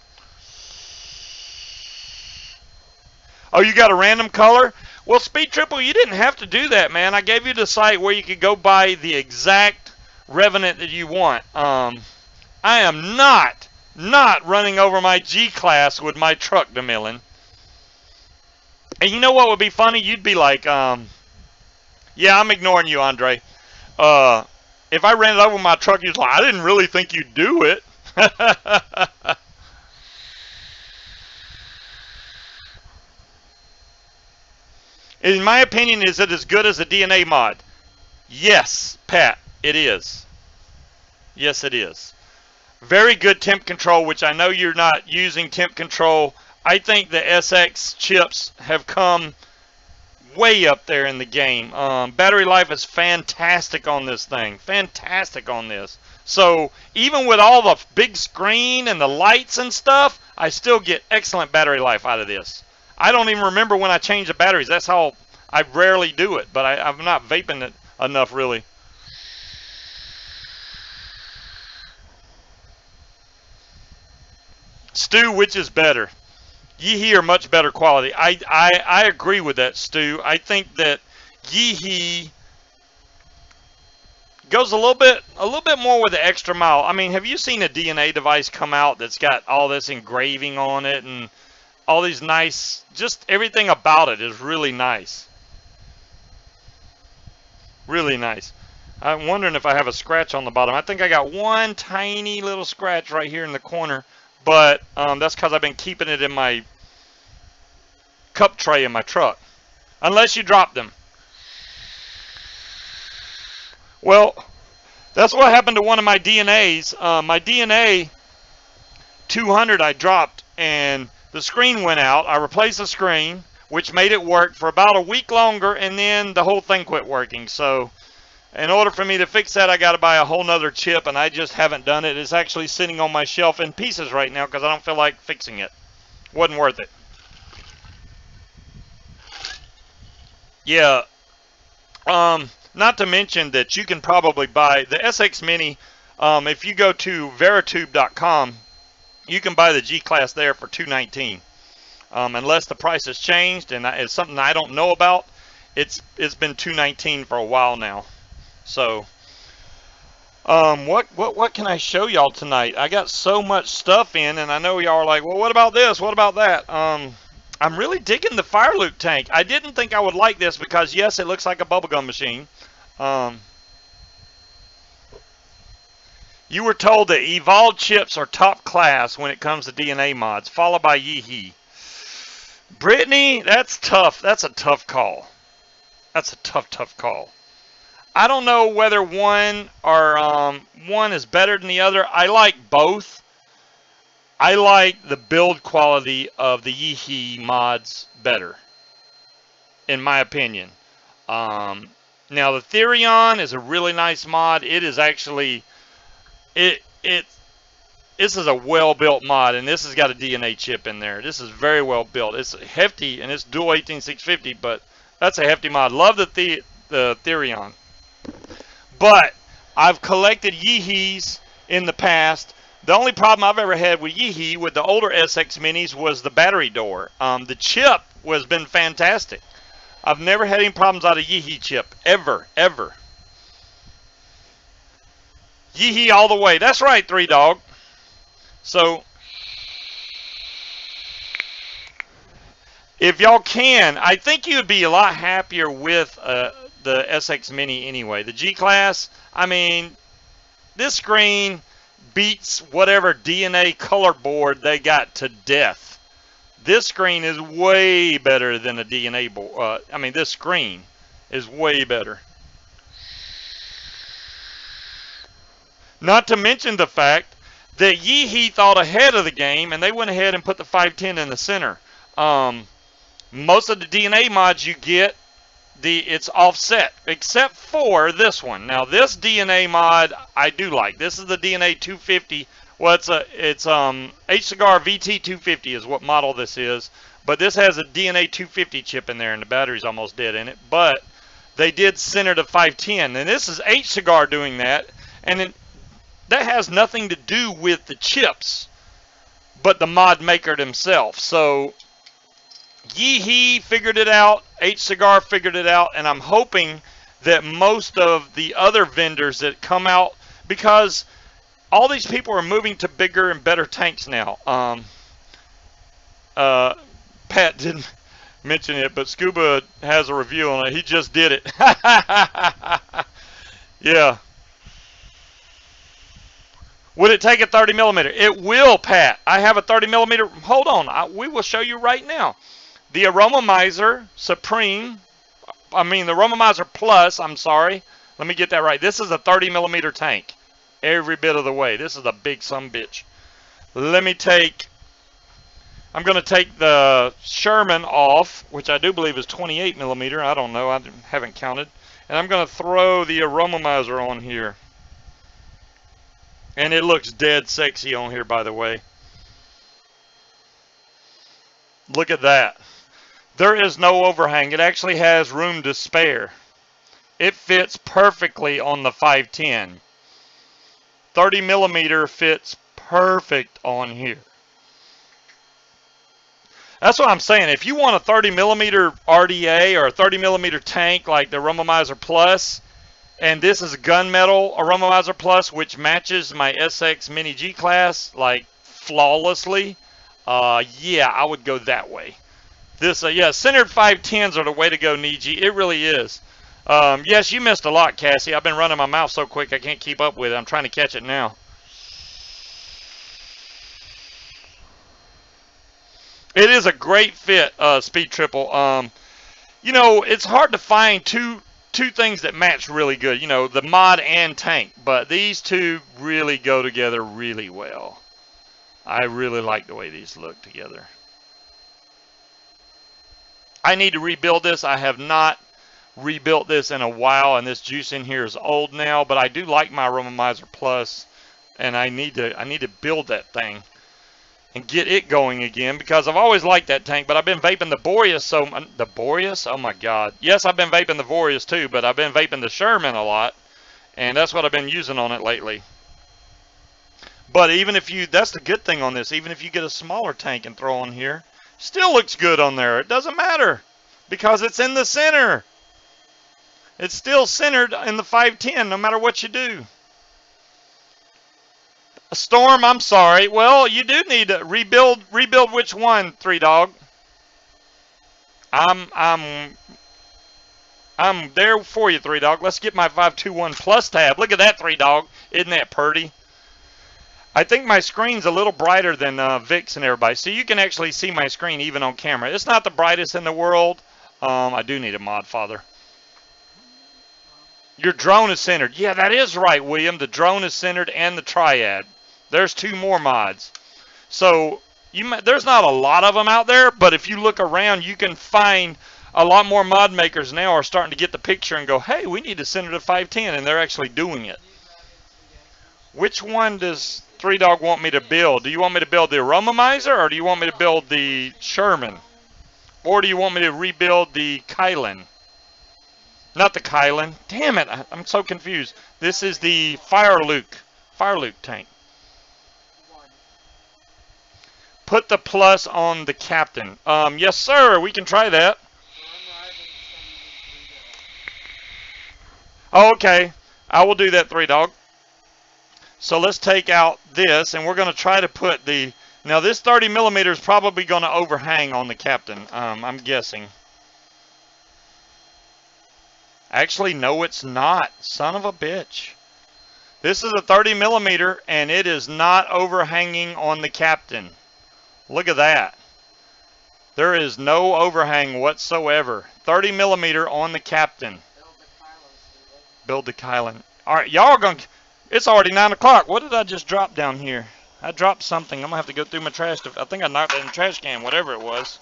A: Oh, you got a random color? Well, Speed Triple, you didn't have to do that, man. I gave you the site where you could go buy the exact Revenant that you want. I am not running over my G-Class with my truck, DeMillan. And you know what would be funny? You'd be like, yeah, I'm ignoring you, Andre. If I ran it over my truck, you'd like, I didn't really think you'd do it. In my opinion, is it as good as a DNA mod? Yes, Pat, it is. Yes, it is. Very good temp control, which I know you're not using temp control. I think the SX chips have come way up there in the game. Battery life is fantastic on this thing. Fantastic on this. So even with all the big screen and the lights and stuff, I still get excellent battery life out of this. I don't even remember when I change the batteries. That's how I rarely do it. But I'm not vaping it enough, really. Stu, which is better? Yeehee are much better quality. I agree with that, Stu. I think that Yeehee goes a little bit more with the extra mile. I mean, have you seen a DNA device come out that's got all this engraving on it and all these nice, just everything about it is really nice. Really nice. I'm wondering if I have a scratch on the bottom. I think I got one tiny little scratch right here in the corner. But that's because I've been keeping it in my cup tray in my truck. Unless you drop them. Well, that's what happened to one of my DNAs. My DNA 200 I dropped and the screen went out. I replaced the screen, which made it work for about a week longer, and then the whole thing quit working. So In order for me to fix that, I got to buy a whole nother chip, and I just haven't done it. It's actually sitting on my shelf in pieces right now because I don't feel like fixing it. Wasn't worth it. Yeah. Not to mention that you can probably buy the SX Mini. If you go to veritube.com, you can buy the G Class there for $219. Unless the price has changed, and it's something I don't know about. It's been $219 for a while now. So, what can I show y'all tonight? I got so much stuff in, and I know y'all are like, well, what about this? What about that? I'm really digging the Fire Loop tank. I didn't think I would like this because, yes, it looks like a bubblegum machine. You were told that Evolved chips are top class when it comes to DNA mods, followed by Yee-Hee. Brittany, that's tough. That's a tough call. That's a tough call. I don't know whether one is better than the other. I like both. I like the build quality of the Yee-Hee mods better, in my opinion. Now the Therion is a really nice mod. It is actually this is a well-built mod, and this has got a DNA chip in there. This is very well built. It's hefty, and it's dual 18650, but that's a hefty mod. Love the Therion. But I've collected Yee-Hees in the past. The only problem I've ever had with Yee-Hee with the older SX Minis was the battery door. The chip has been fantastic. I've never had any problems out of Yee-Hee chip, ever. Yee-Hee all the way. That's right, 3Dog. So, if y'all can, I think you'd be a lot happier with the SX Mini anyway. The G-Class, I mean, this screen beats whatever DNA color board they got to death. This screen is way better than a DNA board. I mean, this screen is way better. Not to mention the fact that Yee-Hee thought ahead of the game, and they went ahead and put the 510 in the center. Most of the DNA mods you get, it's offset, except for this one. Now, this DNA mod I do like. This is the DNA 250. Well, it's H-Cigar VT250 is what model this is. But this has a DNA 250 chip in there, and the battery's almost dead in it. But they did center the 510, and this is H-Cigar doing that. And that has nothing to do with the chips, but the mod maker themselves. So Yee-Hee figured it out, H-Cigar figured it out, and I'm hoping that most of the other vendors that come out, because all these people are moving to bigger and better tanks now. Pat didn't mention it, but Scuba has a review on it. He just did it. Yeah. Would it take a 30 millimeter? It will, Pat. I have a 30 millimeter. Hold on. We will show you right now. The Aromomizer Supreme. I mean, the Aromomizer Plus. I'm sorry. Let me get that right. This is a 30 millimeter tank. Every bit of the way. This is a big sumbitch. Let me take. I'm going to take the Sherman off, which I do believe is 28 millimeter. I don't know. I haven't counted. And I'm going to throw the Aromomizer on here. And it looks dead sexy on here, by the way. Look at that. There is no overhang. It actually has room to spare. It fits perfectly on the 510. 30 millimeter fits perfect on here. That's what I'm saying. If you want a 30 millimeter RDA or a 30 millimeter tank like the Aromomizer Plus, and this is a gunmetal Aromomizer Plus, which matches my SX Mini G Class like flawlessly. Yeah, I would go that way. This, yeah, centered 510s are the way to go, Niji. It really is. Yes, you missed a lot, Cassie. I've been running my mouth so quick I can't keep up with it. I'm trying to catch it now. It is a great fit, Speed Triple. You know, it's hard to find two things that match really good. You know, the mod and tank. But these two really go together really well. I really like the way these look together. I need to rebuild this. I have not rebuilt this in a while, and this juice in here is old now, but I do like my Aromomizer Plus, and I need to build that thing and get it going again, because I've always liked that tank, but I've been vaping the Boreas, the Boreas? Oh my God. Yes, I've been vaping the Boreas too, but I've been vaping the Sherman a lot, and that's what I've been using on it lately. But even if that's the good thing on this, even if you get a smaller tank and throw on here, still looks good on there. It doesn't matter, because it's in the center. It's still centered in the 510 no matter what you do. A Storm, I'm sorry. Well, you do need to rebuild which one, Three Dog? I'm there for you, Three Dog. Let's get my 521 Plus tab. Look at that, Three Dog. Isn't that pretty? I think my screen's a little brighter than Vic's and everybody, so you can actually see my screen even on camera. It's not the brightest in the world. I do need a mod, Father. Your drone is centered. Yeah, that is right, William. The drone is centered and the triad. There's 2 more mods. So there's not a lot of them out there, but if you look around, you can find a lot more mod makers now are starting to get the picture and go, hey, we need to center to 510, and they're actually doing it. Which one does Three Dog want me to build? Do you want me to build the Aromomizer, or do you want me to build the Sherman? Or do you want me to rebuild the Kylan? Not the Kylan. Damn it, I'm so confused. This is the Fire Luke tank. Put the plus on the captain. Yes, sir, we can try that. Oh, okay, I will do that, Three Dog. So let's take out this, and we're going to try to put the... Now, this 30 millimeter is probably going to overhang on the captain, I'm guessing. Actually, no, it's not. Son of a bitch. This is a 30 millimeter, and it is not overhanging on the captain. Look at that. There is no overhang whatsoever. 30 millimeter on the captain. Build the Kylan. All right, y'all are going to... It's already 9 o'clock. What did I just drop down here? I dropped something. I'm going to have to go through my trash. I think I knocked it in the trash can, whatever it was.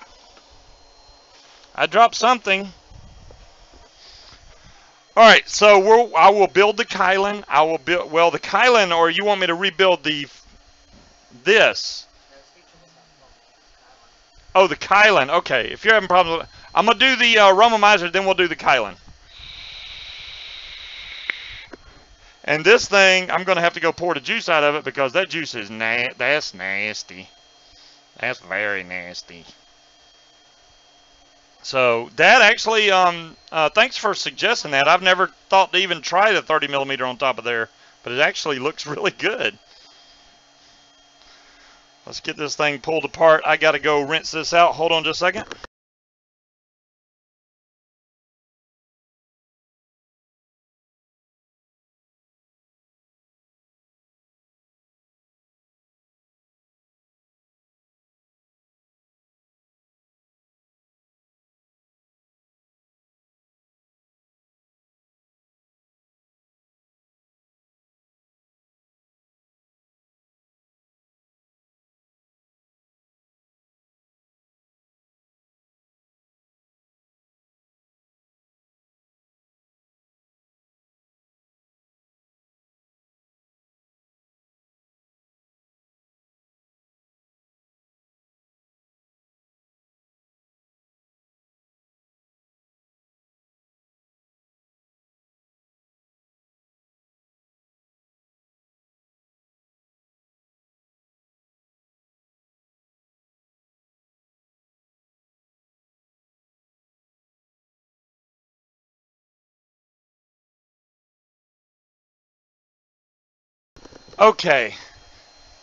A: I dropped something. All right, so I will build the Kylan. I will build, well, the Kylan, or you want me to rebuild this? Oh, the Kylan. Okay, if you're having problems with it, I'm going to do the Aromomizer, then we'll do the Kylan. And this thing, I'm going to have to go pour the juice out of it, because that juice is that's nasty. That's very nasty. So that actually, thanks for suggesting that. I've never thought to even try the 30 millimeter on top of there, but it actually looks really good. Let's get this thing pulled apart. I got to go rinse this out. Hold on just a second. Okay.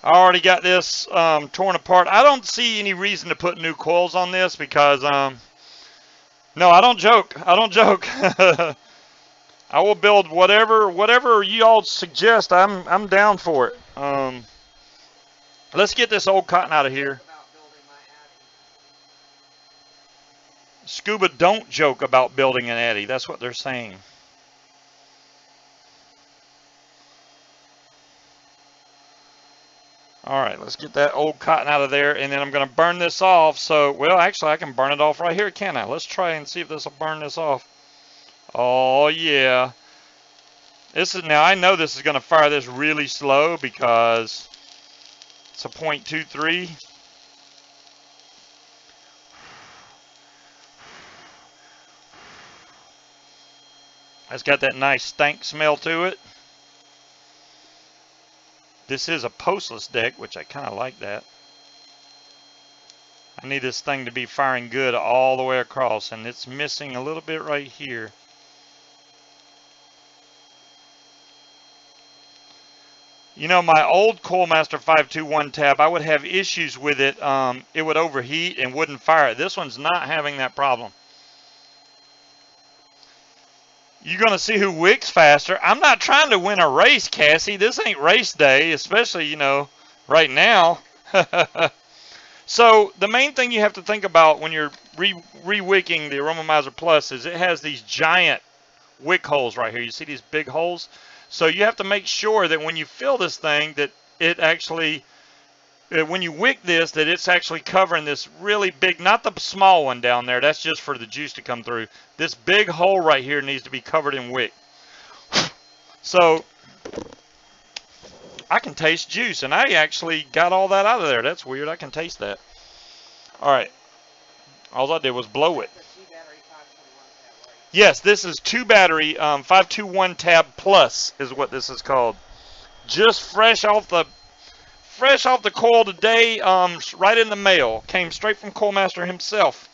A: I already got this torn apart. I don't see any reason to put new coils on this, because no, I don't joke. I don't joke. I will build whatever you all suggest. I'm down for it. Let's get this old cotton out of here. Scuba, don't joke about building an Addy. That's what they're saying. All right, let's get that old cotton out of there, and then I'm going to burn this off. So, well, actually, I can burn it off right here, can't I? Let's try and see if this will burn this off. Oh yeah. This is, now I know this is going to fire this really slow because it's a .23. It's got that nice stank smell to it. This is a postless deck, which I kind of like that. I need this thing to be firing good all the way across, and it's missing a little bit right here. You know, my old Coilmaster 521 tab, I would have issues with it. It would overheat and wouldn't fire it. This one's not having that problem. You're going to see who wicks faster. I'm not trying to win a race, Cassie. This ain't race day, especially, you know, right now. So the main thing you have to think about when you're re-wicking the Aromomizer Plus is it has these giant wick holes right here. You see these big holes? So you have to make sure that when you fill this thing that it actually, when you wick this, that it's actually covering this really big, not the small one down there. That's just for the juice to come through. This big hole right here needs to be covered in wick. So I can taste juice, and I actually got all that out of there. That's weird. I can taste that. All right. All I did was blow it. Yes, this is 2-battery 521 tab plus is what this is called. Just fresh off the coil today, right in the mail. Came straight from Coilmaster himself.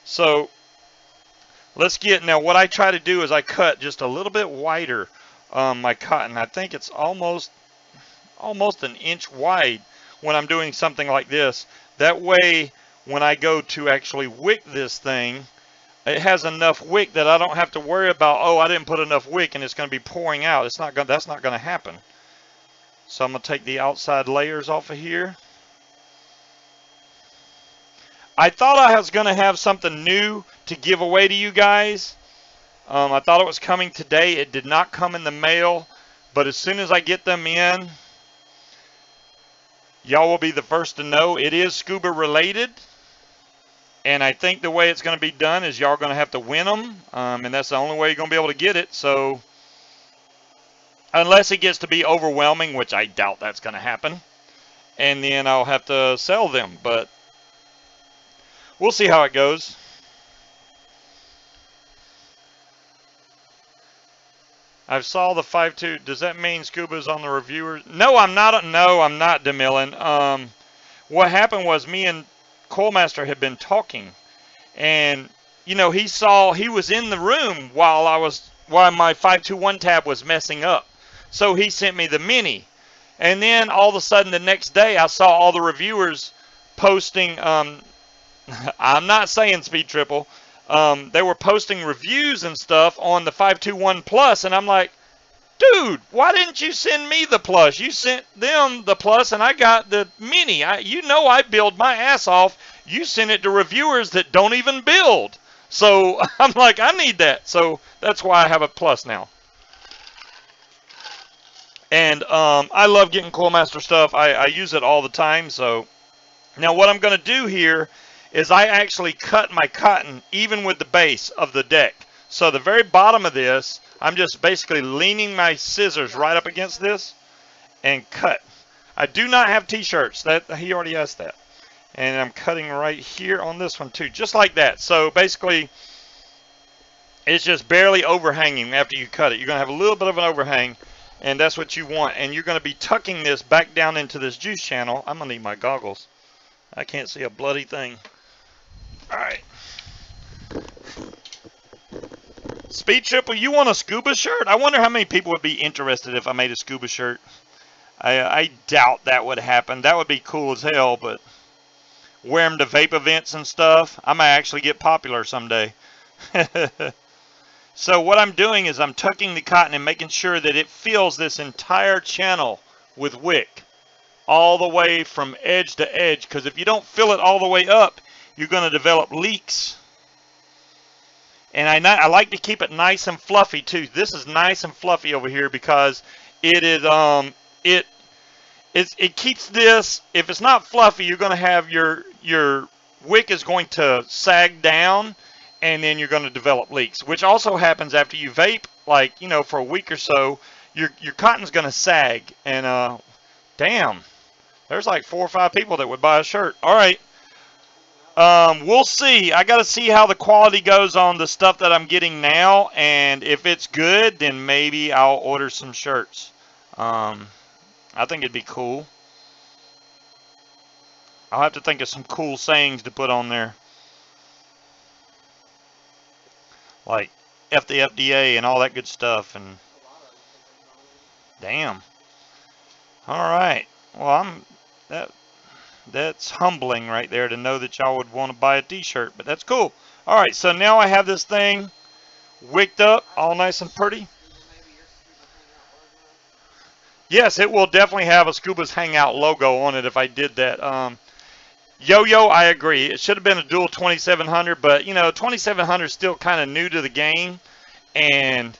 A: So let's get, now what I try to do is I cut just a little bit wider my cotton. I think it's almost an inch wide when I'm doing something like this. That way when I go to actually wick this thing, it has enough wick that I don't have to worry about, oh, I didn't put enough wick and it's going to be pouring out. It's not going, that's not going to happen. So I'm going to take the outside layers off of here. I thought I was going to have something new to give away to you guys. I thought it was coming today. It did not come in the mail, but as soon as I get them in, y'all will be the first to know. It is Scuba related. And I think the way it's going to be done is y'all are going to have to win them. And that's the only way you're going to be able to get it. So, unless it gets to be overwhelming, which I doubt that's going to happen. And then I'll have to sell them. But we'll see how it goes. I saw the 5.2. Does that mean Scuba's on the reviewer? No, I'm not. No, I'm not, DeMillan. What happened was me and Coilmaster had been talking, and you know, he was in the room while my 521 tab was messing up, so he sent me the mini. And then all of a sudden the next day I saw all the reviewers posting, I'm not saying Speed Triple, they were posting reviews and stuff on the 521 Plus, and I'm like, dude, why didn't you send me the Plus? You sent them the Plus, and I got the Mini. You know I build my ass off. You send it to reviewers that don't even build. So I'm like, I need that. So that's why I have a Plus now. And I love getting Coilmaster stuff. I use it all the time. So now what I'm going to do here is I actually cut my cotton even with the base of the deck. So the very bottom of this, I'm just basically leaning my scissors right up against this and cut. I do not have t-shirts. That he already asked that. And I'm cutting right here on this one too, just like that. So basically, it's just barely overhanging after you cut it. You're going to have a little bit of an overhang, and that's what you want. And you're going to be tucking this back down into this juice channel. I'm going to need my goggles. I can't see a bloody thing. All right. Speed Triple, you want a Scuba shirt? I wonder how many people would be interested if I made a Scuba shirt. I doubt that would happen. That would be cool as hell, but wear them to vape events and stuff. I might actually get popular someday. So what I'm doing is I'm tucking the cotton and making sure that it fills this entire channel with wick. All the way from edge to edge. Because if you don't fill it all the way up, you're going to develop leaks. And I like to keep it nice and fluffy too. This is nice and fluffy over here because it is it keeps this. If it's not fluffy, you're going to have your wick is going to sag down, and then you're going to develop leaks, which also happens after you vape, like, you know, for a week or so. Your cotton's going to sag, and damn, there's like 4 or 5 people that would buy a shirt. All right. We'll see. I got to see how the quality goes on the stuff that I'm getting now, and if it's good, then maybe I'll order some shirts. I think it'd be cool. I'll have to think of some cool sayings to put on there, like F the FDA and all that good stuff. And damn. All right. Well, that's humbling right there to know that y'all would want to buy a t-shirt, but that's cool. All right, so now I have this thing wicked up, all nice and pretty. Yes, it will definitely have a Scuba's Hangout logo on it if I did that. Yo-Yo, I agree. It should have been a dual 2700, but, you know, 2700 is still kind of new to the game, and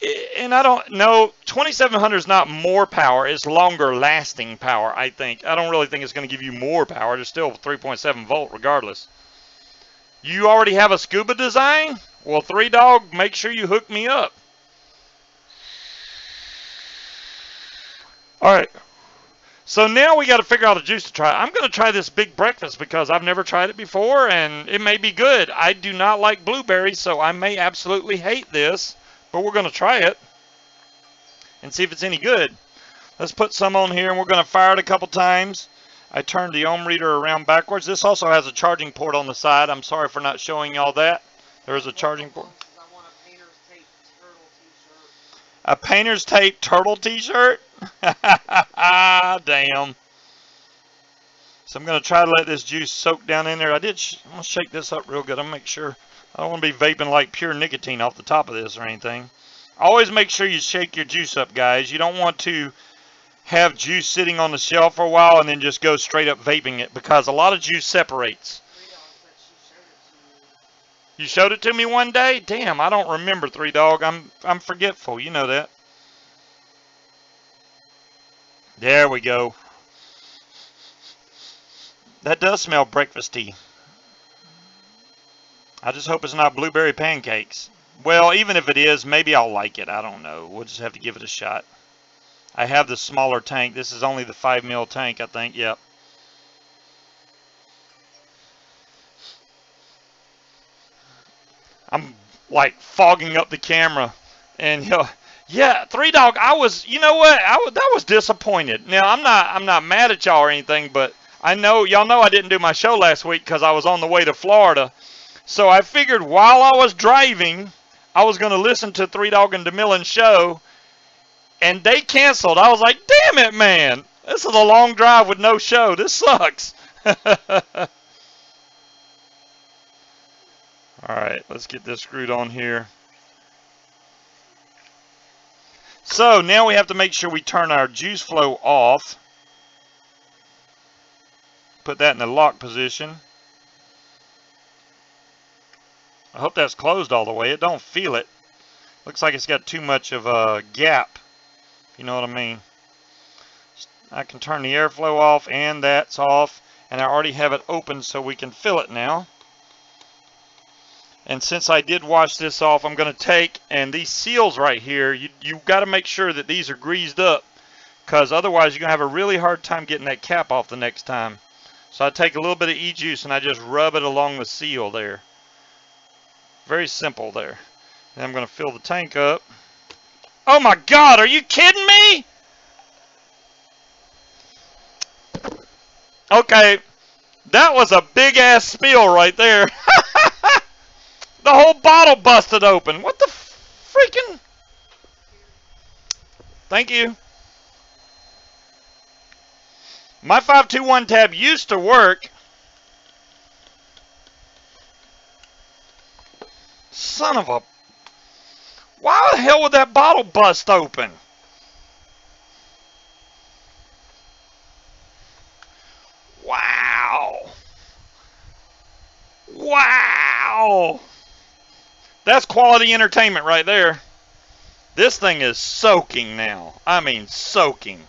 A: I don't know, 2700 is not more power, it's longer lasting power, I think. I don't really think it's going to give you more power. It's still 3.7 volt regardless. You already have a Scuba design? Well, 3Dog, make sure you hook me up. All right. So now we got to figure out a juice to try. I'm going to try this big breakfast because I've never tried it before, and it may be good. I do not like blueberries, so I may absolutely hate this, but we're going to try it and see if it's any good. Let's put some on here, and we're going to fire it a couple times. I turned the ohm reader around backwards. This also has a charging port on the side. I'm sorry for not showing y'all that. There's a charging port. A painter's tape turtle t-shirt? Damn. So I'm going to try to let this juice soak down in there. I'm going to shake this up real good. I'm going to make sure. I don't want to be vaping like pure nicotine off the top of this or anything. Always make sure you shake your juice up, guys. You don't want to have juice sitting on the shelf for a while and then just go straight up vaping it, because a lot of juice separates. You showed it to me one day? Damn, I don't remember, 3Dog. I'm forgetful. You know that. There we go. That does smell breakfasty. I just hope it's not blueberry pancakes. Well, even if it is, maybe I'll like it. I don't know. We'll just have to give it a shot. I have the smaller tank. This is only the 5 mil tank, I think. Yep. I'm like fogging up the camera, and yeah, 3Dog. I was, you know what? That was disappointed. Now I'm not mad at y'all or anything, but I know y'all know I didn't do my show last week because I was on the way to Florida. So I figured while I was driving, I was going to listen to 3Dog and DeMillen's show, and they canceled. I was like, damn it, man. This is a long drive with no show. This sucks. All right, let's get this screwed on here. So now we have to make sure we turn our juice flow off. Put that in the lock position. I hope that's closed all the way. It don't feel it. Looks like it's got too much of a gap. You know what I mean? I can turn the airflow off, and that's off. And I already have it open so we can fill it now. And since I did wash this off, I'm going to take, and these seals right here, you got to make sure that these are greased up, because otherwise you're going to have a really hard time getting that cap off the next time. So I take a little bit of e-juice and I just rub it along the seal there. Very simple there. And I'm going to fill the tank up. Oh my God, are you kidding me? Okay, that was a big ass spill right there. The whole bottle busted open. What the freaking? Thank you. My 521 tab used to work. Son of a... Why the hell would that bottle bust open? Wow. Wow. That's quality entertainment right there. This thing is soaking now. I mean soaking.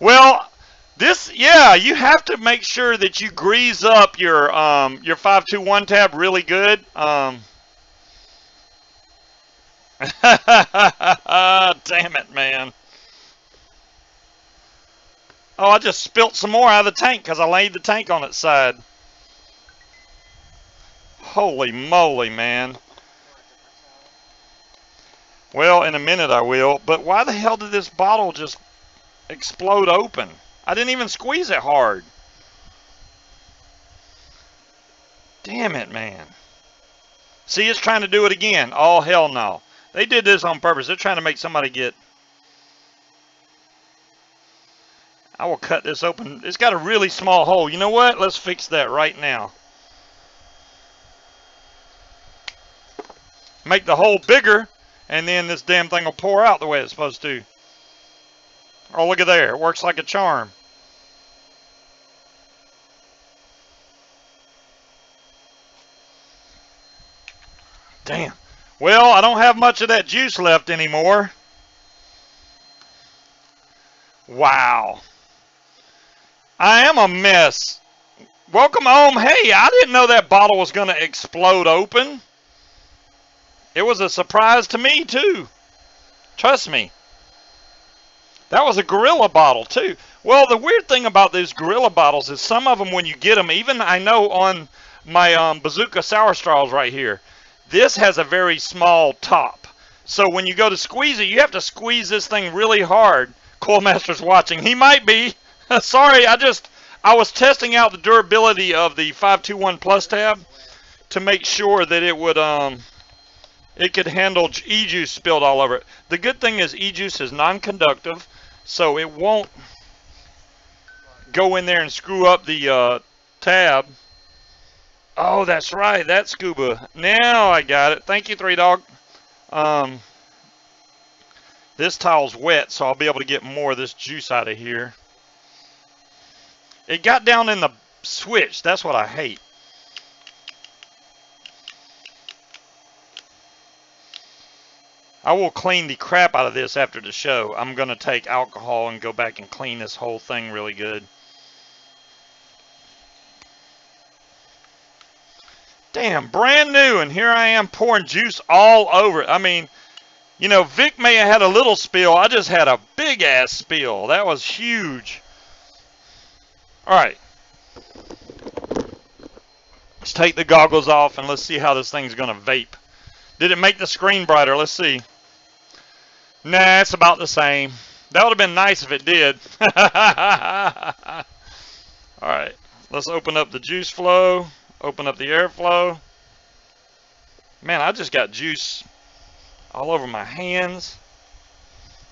A: Well, this, Yeah, you have to make sure that you grease up your 521 tab really good. Damn it, man. Oh, I just spilt some more out of the tank because I laid the tank on its side. Holy moly, man. Well, in a minute I will. But why the hell did this bottle just explode open? I didn't even squeeze it hard. Damn it, man. See, it's trying to do it again. Oh, hell no. They did this on purpose. They're trying to make somebody get... I will cut this open. It's got a really small hole. You know what? Let's fix that right now. Make the hole bigger, and then this damn thing will pour out the way it's supposed to. Oh, look at there. It works like a charm. Damn. Well, I don't have much of that juice left anymore. Wow. I am a mess. Welcome home. Hey, I didn't know that bottle was going to explode open. It was a surprise to me, too. Trust me. That was a Gorilla bottle, too. Well, the weird thing about these Gorilla bottles is some of them, when you get them, even I know on my Bazooka Sour Straws right here, this has a very small top. So when you go to squeeze it, you have to squeeze this thing really hard. Coilmaster's watching. He might be. Sorry, I was testing out the durability of the 521 Plus tab to make sure that it would it could handle e-juice spilled all over it. The good thing is e-juice is non-conductive, so it won't go in there and screw up the tab. Oh, that's right. That's Scuba. Now I got it. Thank you, 3Dog. This tile's wet, so I'll be able to get more of this juice out of here. It got down in the switch. That's what I hate. I will clean the crap out of this after the show. I'm going to take alcohol and go back and clean this whole thing really good. Damn, brand new, and here I am pouring juice all over it. I mean, you know, Vic may have had a little spill. I just had a big-ass spill. That was huge. All right. Let's take the goggles off, and let's see how this thing's going to vape. Did it make the screen brighter? Let's see. Nah, it's about the same. That would have been nice if it did. All right. Let's open up the juice flow. Open up the airflow. Man, I just got juice all over my hands.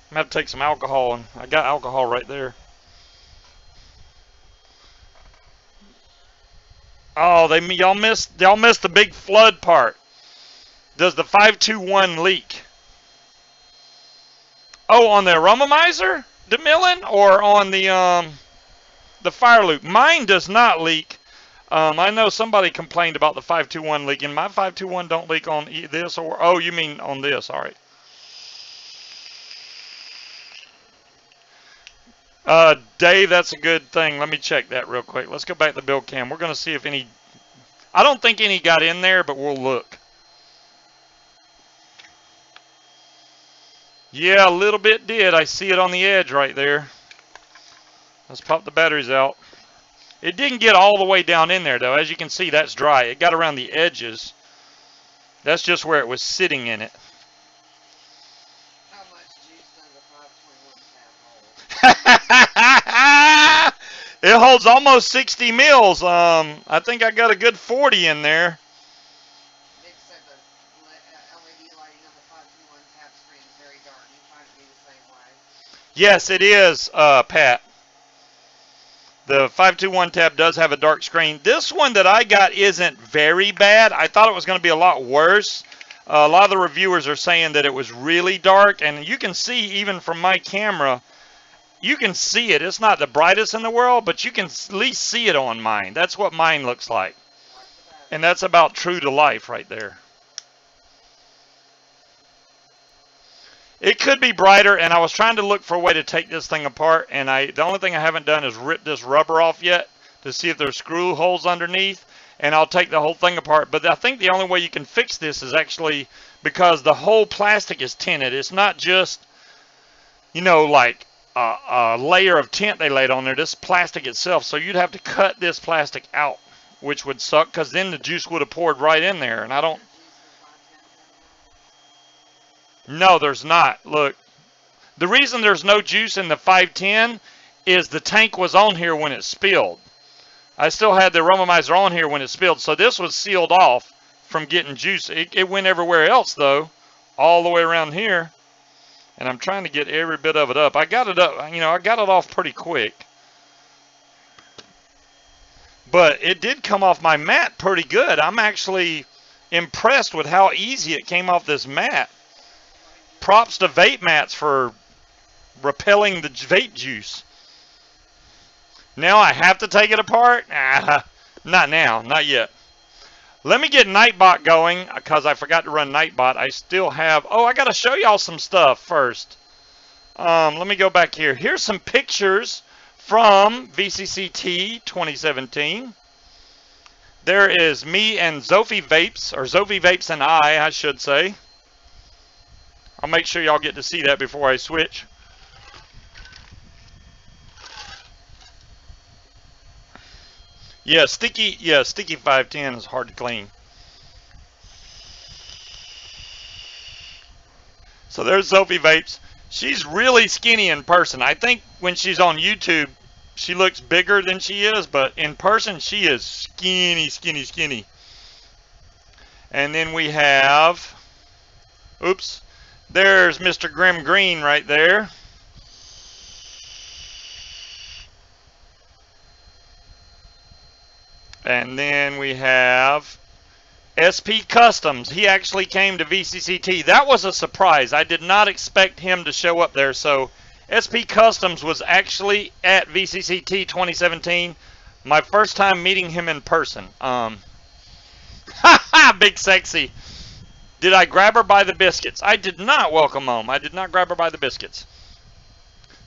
A: I'm going to have to take some alcohol, and I got alcohol right there. Oh, y'all missed the big flood part. Does the 521 leak? Oh, on the aromomizer, DeMillan, or on the fire loop? Mine does not leak. I know somebody complained about the 521 leaking. My 521 don't leak on this, or oh, you mean on this? All right. Dave, that's a good thing. Let me check that real quick. Let's go back to the build cam. We're going to see if any... I don't think any got in there, but we'll look. Yeah, a little bit did. I see it on the edge right there. Let's pop the batteries out. It didn't get all the way down in there, though. As you can see, that's dry. It got around the edges. That's just where it was sitting in it.
B: How much juice does a 521 tab hold?
A: It holds almost 60 mils. I think I got a good 40 in there.
B: Nick said the LED lighting on the 521 tab screen is very dark. You find it to be the same way?
A: Yes, it is, Pat. The 521 tab does have a dark screen. This one that I got isn't very bad. I thought it was going to be a lot worse. A lot of the reviewers are saying that it was really dark, and you can see even from my camera, you can see it. It's not the brightest in the world, but you can at least see it on mine. That's what mine looks like. And that's about true to life right there. It could be brighter, and I was trying to look for a way to take this thing apart, and the only thing I haven't done is rip this rubber off yet to see if there's screw holes underneath, and I'll take the whole thing apart. But I think the only way you can fix this is actually because the whole plastic is tinted. It's not just, you know, like a layer of tint they laid on there. This plastic itself, so you'd have to cut this plastic out, which would suck because then the juice would have poured right in there, and I don't. No, there's not. Look, the reason there's no juice in the 510 is the tank was on here when it spilled. I still had the aromomizer on here when it spilled, so this was sealed off from getting juice. It went everywhere else, though, all the way around here, and I'm trying to get every bit of it up. I got it up, you know, I got it off pretty quick, but it did come off my mat pretty good. I'm actually impressed with how easy it came off this mat. Props to vape mats for repelling the vape juice. Now I have to take it apart? Not now, not yet. Let me get Nightbot going because I forgot to run Nightbot. I still have, oh, I got to show y'all some stuff first. Let me go back here. Here's some pictures from VCCT2017. There is me and Zophie Vapes, or Zophie Vapes and I should say. I'll make sure y'all get to see that before I switch. Yeah, sticky 510 is hard to clean. So there's Zophie Vapes. She's really skinny in person. I think when she's on YouTube, she looks bigger than she is, but in person, she is skinny, skinny, skinny. And then we have, oops, there's Mr. Grim Green right there. And then we have SP Customs. He actually came to VCCT. That was a surprise. I did not expect him to show up there. So SP Customs was actually at VCCT 2017. My first time meeting him in person. Big sexy. Did I grab her by the biscuits? I did not, welcome home. I did not grab her by the biscuits.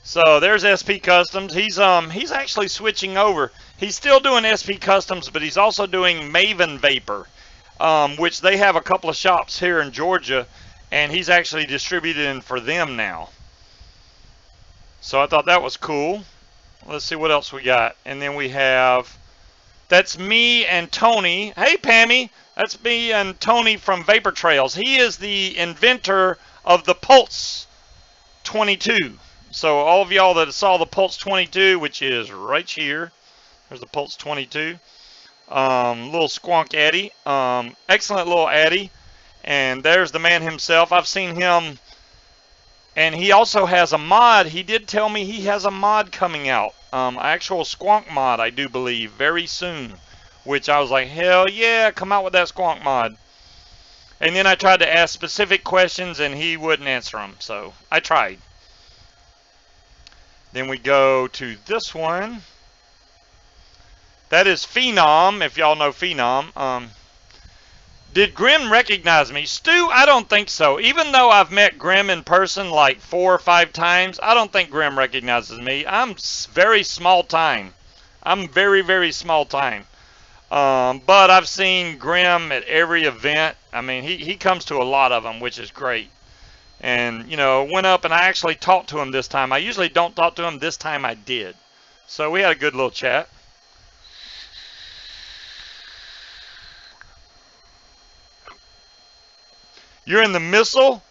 A: So there's SP Customs. He's actually switching over. He's still doing SP Customs, but he's also doing Maven Vapor, which they have a couple of shops here in Georgia, and he's actually distributing for them now. So I thought that was cool. Let's see what else we got. And then we have, that's me and Tony. Hey, Pammy. That's me and Tony from Vapor Trails. He is the inventor of the Pulse 22. So all of y'all that saw the Pulse 22, which is right here, there's the Pulse 22. Little squonk Addy. Excellent little Addy. And there's the man himself. I've seen him. And he also has a mod. He did tell me he has a mod coming out. Actual squonk mod, I do believe, very soon. Which I was like, hell yeah, come out with that squonk mod. And then I tried to ask specific questions and he wouldn't answer them. So I tried. Then we go to this one. That is Phenom, if y'all know Phenom. Did Grim recognize me? Stu, I don't think so. Even though I've met Grim in person like 4 or 5 times, I don't think Grim recognizes me. I'm very small time. I'm very, very small time. But I've seen Grim at every event. I mean, he comes to a lot of them, which is great. And, you know, went up and I actually talked to him this time. I usually don't talk to him. This time I did. So we had a good little chat. You're in the missile?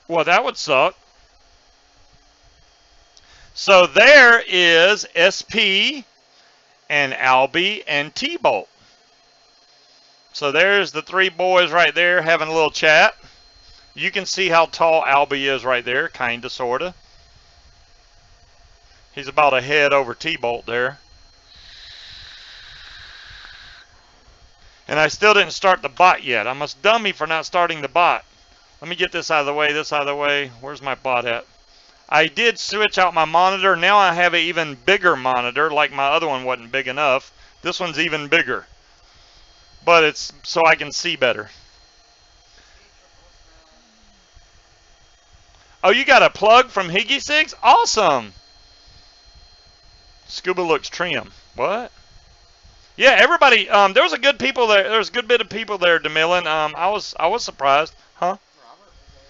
A: Well, that would suck. So there is SP and Albie and T-Bolt. So there's the 3 boys right there having a little chat. You can see how tall Albie is right there, kinda, sorta. He's about a head over T-Bolt there. And I still didn't start the bot yet. I'm a dummy for not starting the bot. Let me get this out of the way, this out of the way. Where's my bot at? I did switch out my monitor. Now I have an even bigger monitor, like my other one wasn't big enough. This one's even bigger. But it's so I can see better. Oh, you got a plug from Higgy Six? Awesome. Scuba looks trim. What? Yeah, everybody. There was a good people there. There was a good bit of people there, DeMillan. I was surprised. Huh?
B: Robert was there.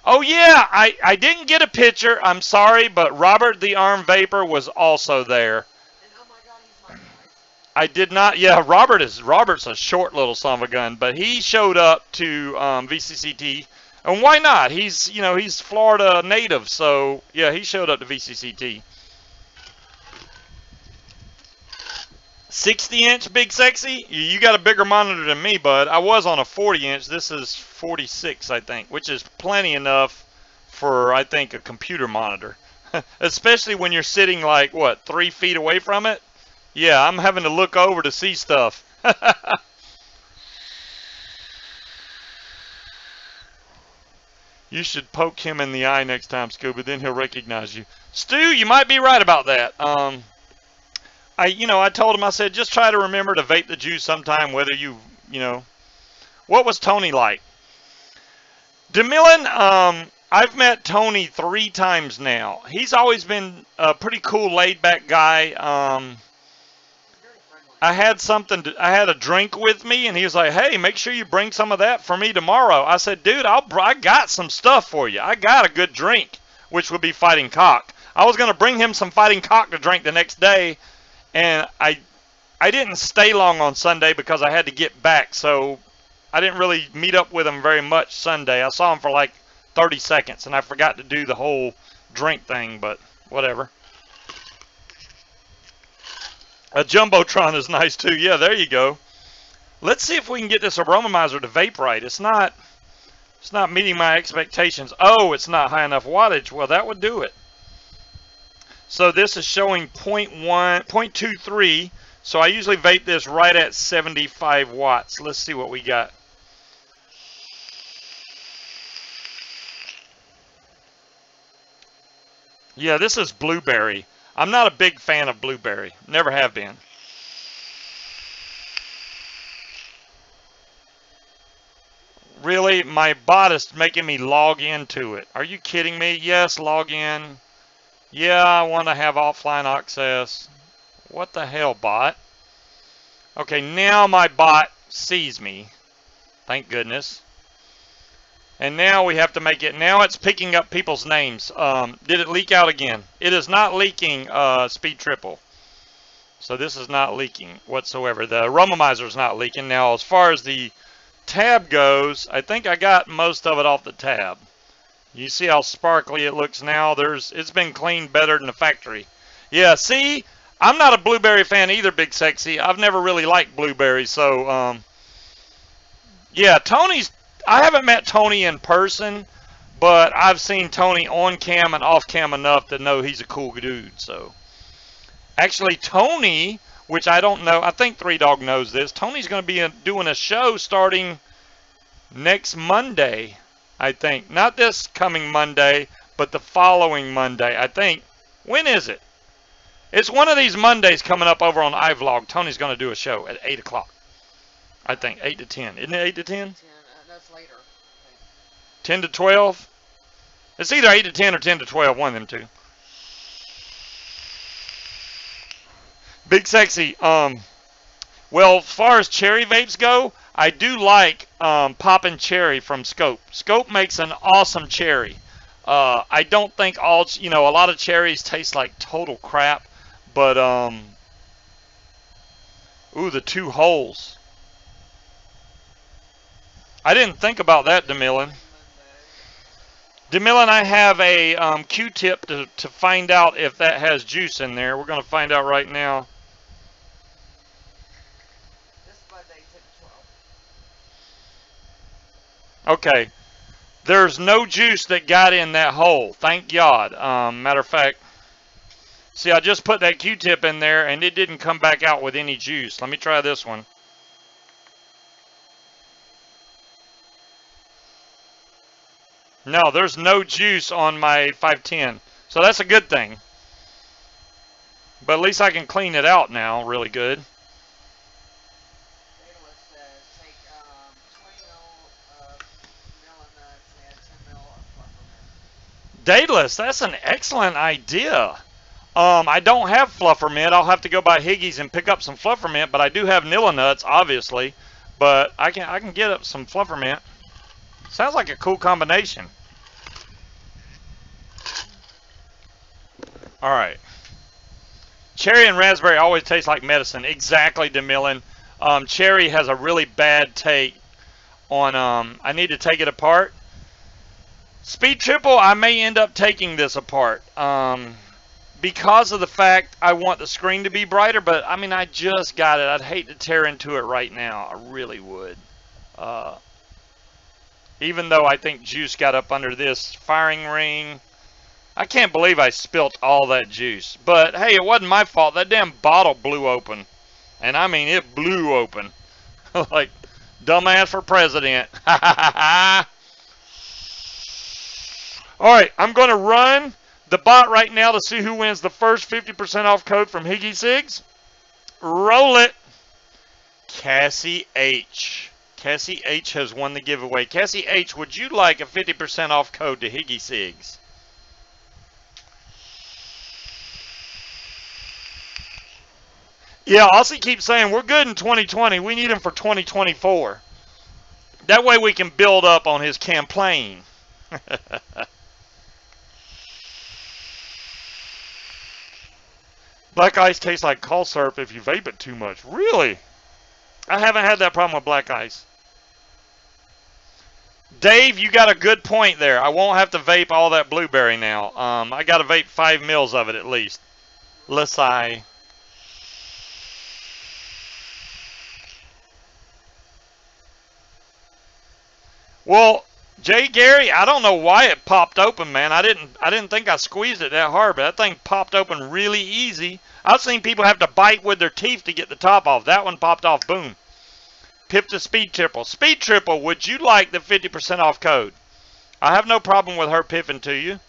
A: Oh yeah, I didn't get a picture. I'm sorry, but Robert the Armed Vapor was also there.
B: And oh my God, he's my size.
A: I did not. Yeah, Robert's a short little son of a gun, but he showed up to VCCT, and why not? He's Florida native, so yeah, he showed up to VCCT. 60-inch Big Sexy? You got a bigger monitor than me, bud. I was on a 40-inch. This is 46, I think, which is plenty enough for, I think, a computer monitor. Especially when you're sitting like, what, 3 feet away from it? Yeah, I'm having to look over to see stuff. You should poke him in the eye next time, Scuba, then he'll recognize you. Stu, you might be right about that. I told him, I said, just try to remember to vape the juice sometime, whether what was Tony like? DeMillan, I've met Tony 3 times now. He's always been a pretty cool, laid-back guy. I had a drink with me, and he was like, hey, make sure you bring some of that for me tomorrow. I said, dude, I got some stuff for you. I got a good drink, which would be Fighting Cock. I was going to bring him some Fighting Cock to drink the next day, and I didn't stay long on Sunday because I had to get back, so I didn't really meet up with him very much Sunday. I saw him for like 30 seconds, and I forgot to do the whole drink thing, but whatever. A Jumbotron is nice too. Yeah, there you go. Let's see if we can get this aromomizer to vape right. It's not meeting my expectations. Oh, it's not high enough wattage. Well, that would do it. So this is showing 0.23. So I usually vape this right at 75 watts. Let's see what we got. Yeah, this is blueberry. I'm not a big fan of blueberry. Never have been. Really? My bot is making me log into it. Are you kidding me? Yes, log in. Yeah, I want to have offline access. What the hell, bot? Okay, now my bot sees me. Thank goodness. And now we have to make it. Now it's picking up people's names. Did it leak out again? It is not leaking speed triple. So this is not leaking whatsoever. The aromomizer is not leaking. Now as far as the tab goes, I think I got most of it off the tab. You see how sparkly it looks now? It's been cleaned better than the factory. Yeah, see? I'm not a blueberry fan either, Big Sexy. I've never really liked blueberries, so yeah, I haven't met Tony in person, but I've seen Tony on cam and off cam enough to know he's a cool dude. So, actually, Tony, which I don't know, I think Three Dog knows this. Tony's going to be doing a show starting next Monday, I think. Not this coming Monday, but the following Monday, I think. When is it? It's one of these Mondays coming up over on iVlog. Tony's going to do a show at 8 o'clock. I think 8 to 10. Isn't it 8 to 10?
B: That's later.
A: 10 to 12? It's either 8 to 10 or 10 to 12, one of them two. Big Sexy, well, as far as cherry vapes go, I do like Poppin' Cherry from Scope. Scope makes an awesome cherry. I don't think a lot of cherries taste like total crap, but, ooh, the 2 holes. I didn't think about that, DeMillan. DeMillan, I have a Q-tip to find out if that has juice in there. We're going to find out right now.
B: This Monday, 10 to 12.
A: Okay. There's no juice that got in that hole. Thank God. Matter of fact, see, I just put that Q-tip in there, and it didn't come back out with any juice. Let me try this one. No, there's no juice on my 510. So that's a good thing. But at least I can clean it out now really good.
B: Analyst says take 20 mil of melon nuts and 10 mil of flufferman.
A: Daedalus, that's an excellent idea. I don't have fluffermint. I'll have to go by Higgy's and pick up some fluffermint, but I do have Nilla nuts, obviously. But I can get up some fluffermint. Sounds like a cool combination. All right. Cherry and raspberry always taste like medicine. Exactly, DeMillan. Cherry has a really bad take on. I need to take it apart. Speed triple, I may end up taking this apart. Because of the fact I want the screen to be brighter, but I mean, I just got it. I'd hate to tear into it right now. I really would. Even though I think juice got up under this firing ring. I can't believe I spilt all that juice. But hey, it wasn't my fault. That damn bottle blew open. And I mean, it blew open. Like, dumbass for president. Alright, I'm going to run the bot right now to see who wins the first 50% off code from Higgy Sigs. Roll it. Cassie H. Cassie H has won the giveaway. Cassie H, would you like a 50% off code to Higgy Sigs? Yeah, Aussie keeps saying we're good in 2020. We need him for 2024. That way we can build up on his campaign. Black ice tastes like cough syrup if you vape it too much. Really? I haven't had that problem with black ice. Dave, you got a good point there. I won't have to vape all that blueberry now. I got to vape 5 mils of it at least. Lesai. Well, Jay Gary, I don't know why it popped open, man. I didn't think I squeezed it that hard, but that thing popped open really easy. I've seen people have to bite with their teeth to get the top off. That one popped off, boom. Pip to Speed Triple. Speed Triple, would you like the 50% off code? I have no problem with her piffing to you.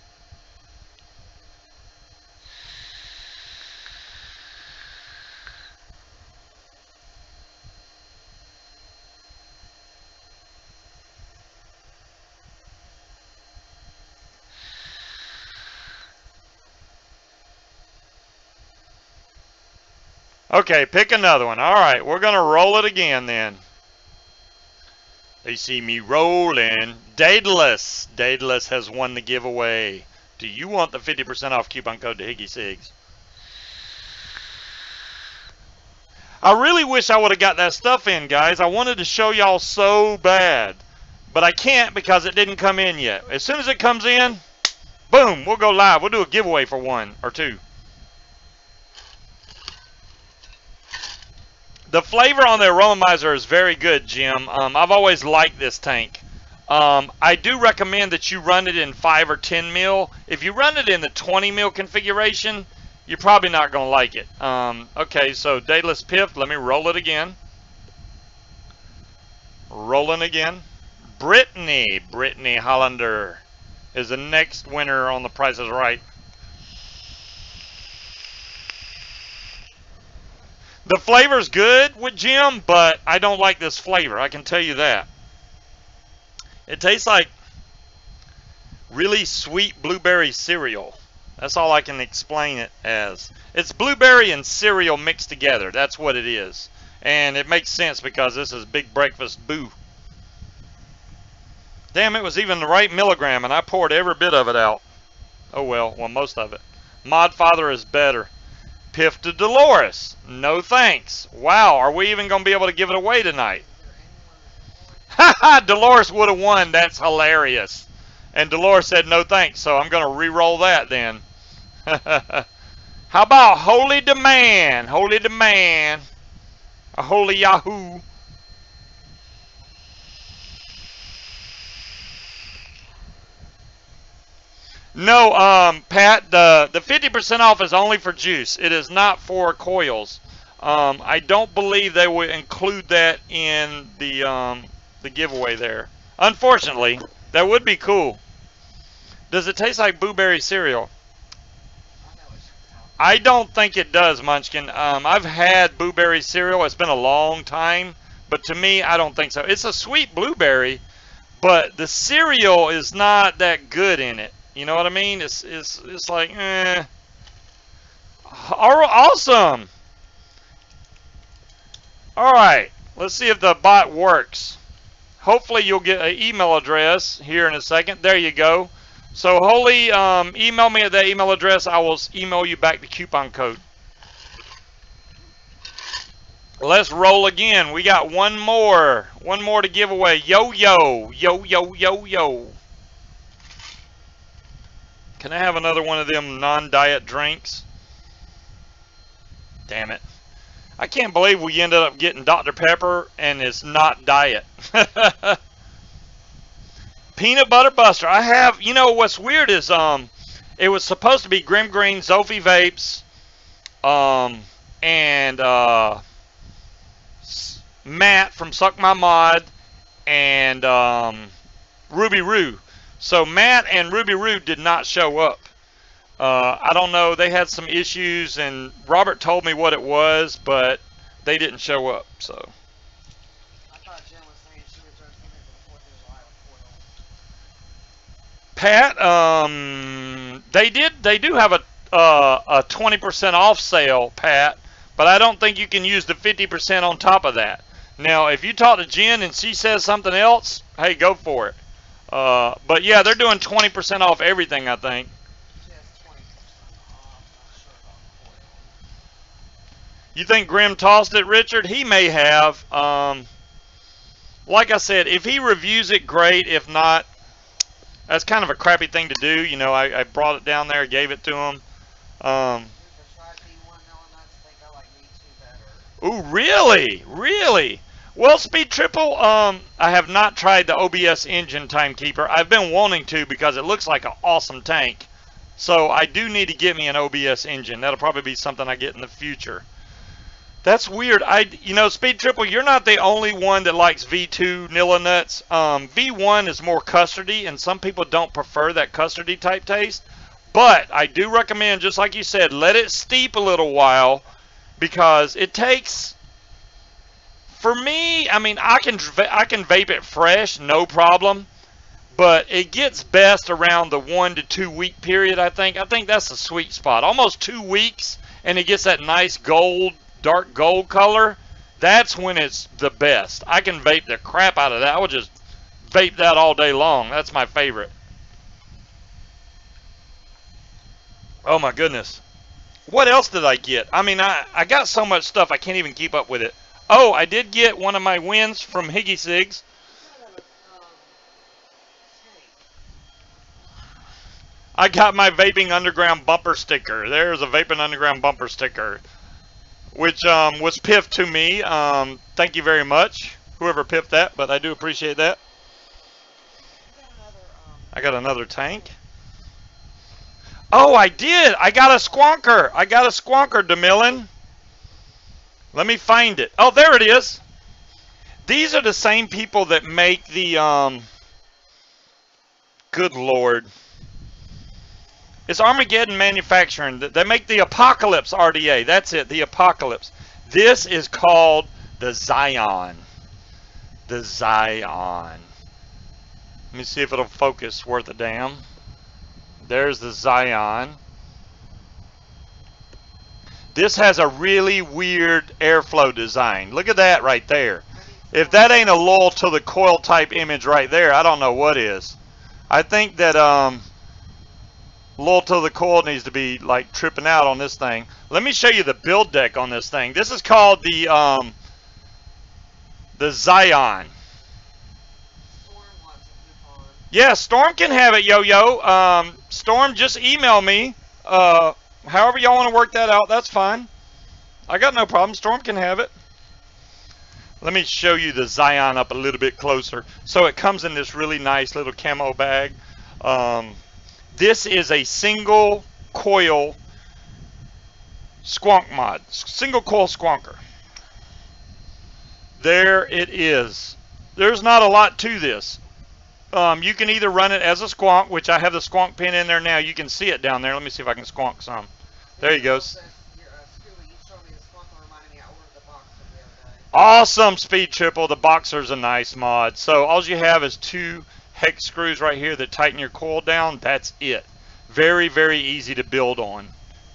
A: Okay, pick another one. All right, we're going to roll it again then. They see me rolling. Daedalus. Daedalus has won the giveaway. Do you want the 50% off coupon code to Higgy Sigs? I really wish I would have got that stuff in, guys. I wanted to show y'all so bad. But I can't because it didn't come in yet. As soon as it comes in, boom, we'll go live. We'll do a giveaway for 1 or 2. The flavor on the Aromizer is very good, Jim. I've always liked this tank. I do recommend that you run it in 5 or 10 mil. If you run it in the 20 mil configuration, you're probably not going to like it. Okay, so Daedalus Piff, let me roll it again. Rolling again. Brittany Hollander is the next winner on The Price is Right. The flavor's good with Jim, but I don't like this flavor. I can tell you that. It tastes like really sweet blueberry cereal. That's all I can explain it as. It's blueberry and cereal mixed together. That's what it is. And it makes sense because this is Big Breakfast Boo. Damn, it was even the right milligram, and I poured every bit of it out. Oh well, most of it. Modfather is better. Piff to Dolores. No thanks. Wow, are we even going to be able to give it away tonight? Haha, Dolores would have won. That's hilarious. And Dolores said no thanks, so I'm going to re-roll that then. How about Holy Demand? Holy Demand. A Holy Yahoo. No, Pat, the 50% off is only for juice. It is not for coils. I don't believe they would include that in the giveaway there. Unfortunately, that would be cool. Does it taste like blueberry cereal? I don't think it does, Munchkin. I've had blueberry cereal. It's been a long time. But to me, I don't think so. It's a sweet blueberry, but the cereal is not that good in it. You know what I mean? It's like, eh. Awesome. All right. Let's see if the bot works. Hopefully you'll get an email address here in a second. There you go. So Holy, email me at that email address. I will email you back the coupon code. Let's roll again. We got one more to give away. Yo. Can I have another one of them non-diet drinks? Damn it. I can't believe we ended up getting Dr. Pepper and it's not diet. Peanut Butter Buster. I have, you know what's weird is it was supposed to be Grim Green, Zophie Vapes, and Matt from Suck My Mod, and Ruby Roo. So Matt and Ruby Roo did not show up. I don't know. They had some issues, and Robert told me what it was, but they didn't show up. So.
B: I thought Jen was saying she was doing something for the 4th of July with
A: Pat, they do have a 20% off sale, Pat, but I don't think you can use the 50% on top of that. Now, if you talk to Jen and she says something else, hey, go for it. But yeah, they're doing 20% off everything, I think.
B: She has 20% off. Not sure about foil.
A: You think Grim tossed it, Richard? He may have. Like I said, if he reviews it, great. If not, that's kind of a crappy thing to do. You know, I brought it down there, gave it to him. Ooh, really? Really? Well, Speed Triple, I have not tried the OBS engine timekeeper. I've been wanting to because it looks like an awesome tank. So I do need to get me an OBS engine. That'll probably be something I get in the future. That's weird. You know, Speed Triple, you're not the only one that likes V2 Nilla Nuts. V1 is more custardy, and some people don't prefer that custardy type taste. But I do recommend, just like you said, let it steep a little while, because it takes, for me, I mean, I can vape it fresh, no problem. But it gets best around the 1 to 2 week period, I think. I think that's the sweet spot. Almost 2 weeks, and it gets that nice gold, dark gold color. That's when it's the best. I can vape the crap out of that. I would just vape that all day long. That's my favorite. Oh my goodness. What else did I get? I mean, I got so much stuff I can't even keep up with it. Oh, I did get one of my wins from Higgy Sigs. I got my Vaping Underground bumper sticker. There's a Vaping Underground bumper sticker, which was piffed to me. Thank you very much, whoever piffed that, but I do appreciate that. I got another tank. Oh, I did. I got a squonker. I got a squonker, DeMillan. Let me find it. Oh, there it is. These are the same people that make the, good Lord. It's Armageddon Manufacturing. They make the Apocalypse RDA. That's it, the Apocalypse. This is called the Zion. The Zion. Let me see if it'll focus worth a damn. There's the Zion. This has a really weird airflow design. Look at that right there. If that ain't a lull to the coil type image right there, I don't know what is. I think that lull to the coil needs to be like tripping out on this thing. Let me show you the build deck on this thing. This is called the Zion. Yeah, Storm can have it, Yo-Yo. Storm, just email me. However y'all want to work that out, that's fine. I got no problem. Storm can have it. Let me show you the Zion up a little bit closer. So it comes in this really nice little camo bag. This is a single coil squonk mod. Single coil squonker. There it is. There's not a lot to this. You can either run it as a squonk, which I have the squonk pin in there now. You can see it down there. Let me see if I can squonk some. There you go. Awesome, Speed Triple. The Boxer's a nice mod. So all you have is 2 hex screws right here that tighten your coil down. That's it. Very, very easy to build on.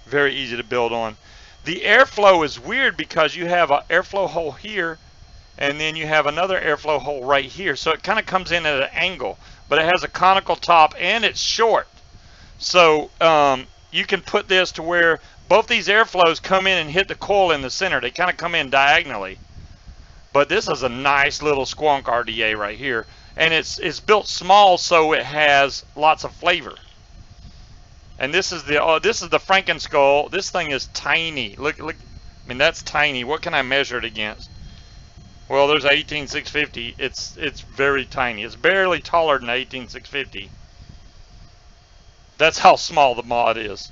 A: Very easy to build on. The airflow is weird because you have an airflow hole here, and then you have another airflow hole right here. So it kind of comes in at an angle, but it has a conical top and it's short. So you can put this to where both these airflows come in and hit the coil in the center. They kind of come in diagonally. But this is a nice little squonk RDA right here. And it's built small so it has lots of flavor. And this is the Franken skull. This thing is tiny. Look, I mean, that's tiny. What can I measure it against? Well, there's 18650. It's very tiny. It's barely taller than 18650. That's how small the mod is.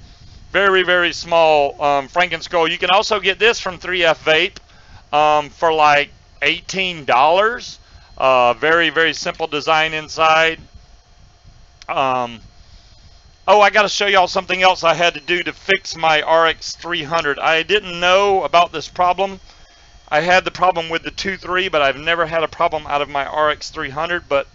A: Very, very small Franken skull. You can also get this from 3F Vape for like $18. Very, very simple design inside. Oh, I got to show y'all something else I had to do to fix my RX300. I didn't know about this problem. I had the problem with the 2.3, but I've never had a problem out of my RX300. But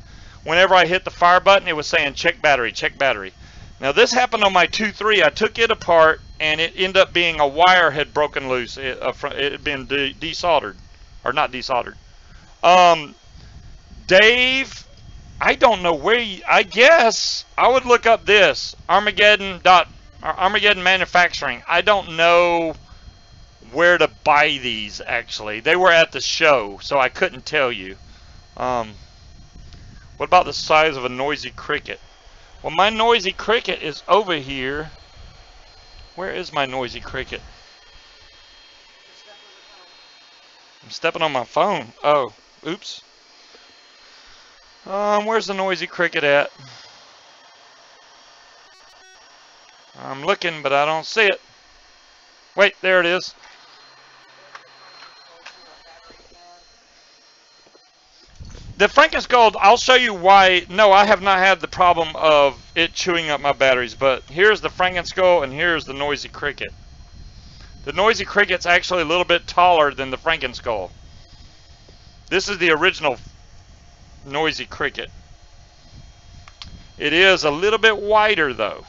A: whenever I hit the fire button, it was saying check battery, check battery. Now this happened on my 2.3. I took it apart, and it ended up being a wire had broken loose. It had been desoldered, or not desoldered. Dave, I don't know where I guess I would look up this Armageddon Manufacturing. I don't know where to buy these actually. They were at the show, so I couldn't tell you. What about the size of a noisy cricket? Well, my noisy cricket is over here. Where is my noisy cricket? I'm stepping on my phone. Oh, oops. Where's the noisy cricket at? I'm looking, but I don't see it. Wait, there it is. The Frankenskull, I'll show you why. No, I have not had the problem of it chewing up my batteries, but here's the Frankenskull and here's the noisy cricket. The noisy cricket's actually a little bit taller than the Frankenskull. This is the original noisy cricket. It is a little bit wider though.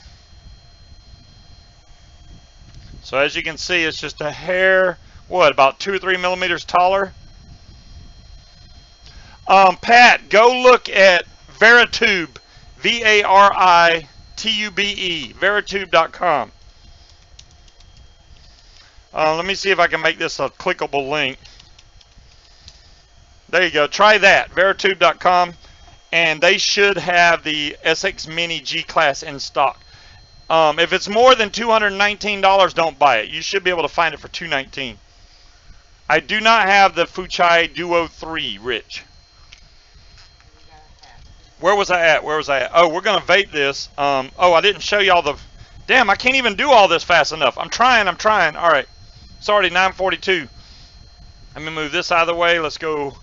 A: So as you can see, it's just a hair, what, about 2 or 3 millimeters taller? Pat, go look at Veritube, V-A-R-I-T-U-B-E, veritube.com. Let me see if I can make this a clickable link. There you go. Try that, veritube.com, and they should have the SX Mini G-Class in stock. If it's more than $219, don't buy it. You should be able to find it for $219. I do not have the Fuchai Duo 3, Rich. Where was I at? Where was I at? Oh, we're going to vape this. Oh, I didn't show y'all the... Damn, I can't even do all this fast enough. I'm trying. All right. It's already 9:42. Let me move this out of the way. Let's go...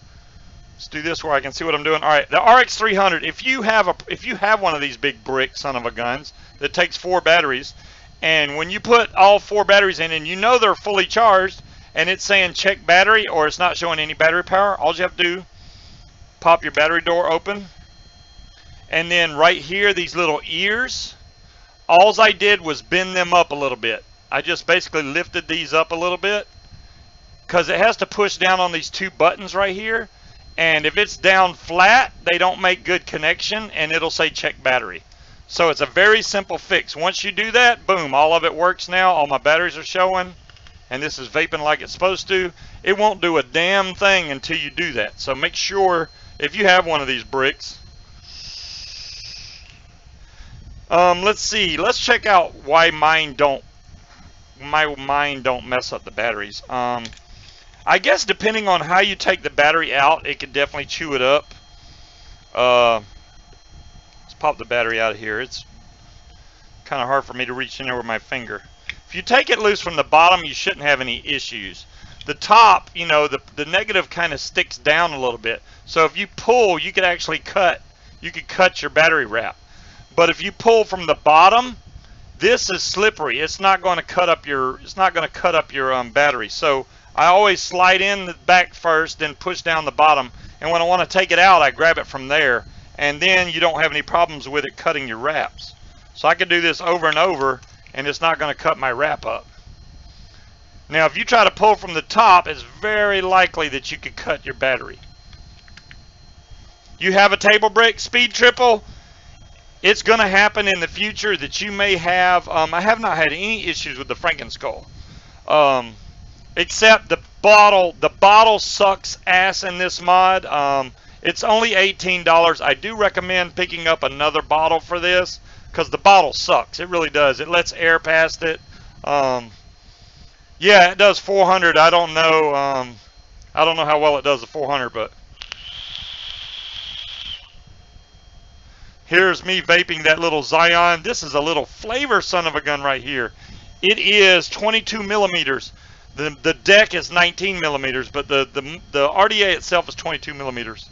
A: Let's do this where I can see what I'm doing. All right, the RX300. If you have one of these big brick son of a guns that takes 4 batteries, and when you put all 4 batteries in, and you know they're fully charged, and it's saying check battery, or it's not showing any battery power, all you have to do, pop your battery door open, and then right here, these little ears. All I did was bend them up a little bit. I just basically lifted these up a little bit, because it has to push down on these 2 buttons right here. And if it's down flat, they don't make good connection, and it'll say check battery. So it's a very simple fix. Once you do that, boom, all of it works now. All my batteries are showing, and this is vaping like it's supposed to. It won't do a damn thing until you do that. So make sure, if you have one of these bricks. Let's see. Let's check out why mine don't mess up the batteries. I guess depending on how you take the battery out, it could definitely chew it up. Let's pop the battery out of here. It's kind of hard for me to reach in there with my finger. If you take it loose from the bottom, you shouldn't have any issues. The top, you know, the negative kind of sticks down a little bit. So if you pull, you could actually cut your battery wrap. But if you pull from the bottom, this is slippery. It's not going to cut up your battery. So I always slide in the back first, then push down the bottom, and when I want to take it out, I grab it from there, and then you don't have any problems with it cutting your wraps. So I could do this over and over, and it's not going to cut my wrap up. Now, if you try to pull from the top, it's very likely that you could cut your battery. You have a table brick speed triple, it's going to happen in the future that you may have. I have not had any issues with the Frankenskull, except the bottle. The bottle sucks ass in this mod. It's only $18. I do recommend picking up another bottle for this because the bottle sucks. It really does. It lets air past it. Yeah, it does 400. I don't know. I don't know how well it does the 400, but. Here's me vaping that little Zion. This is a little flavor son of a gun right here. It is 22 millimeters. The deck is 19 millimeters, but the RDA itself is 22 millimeters.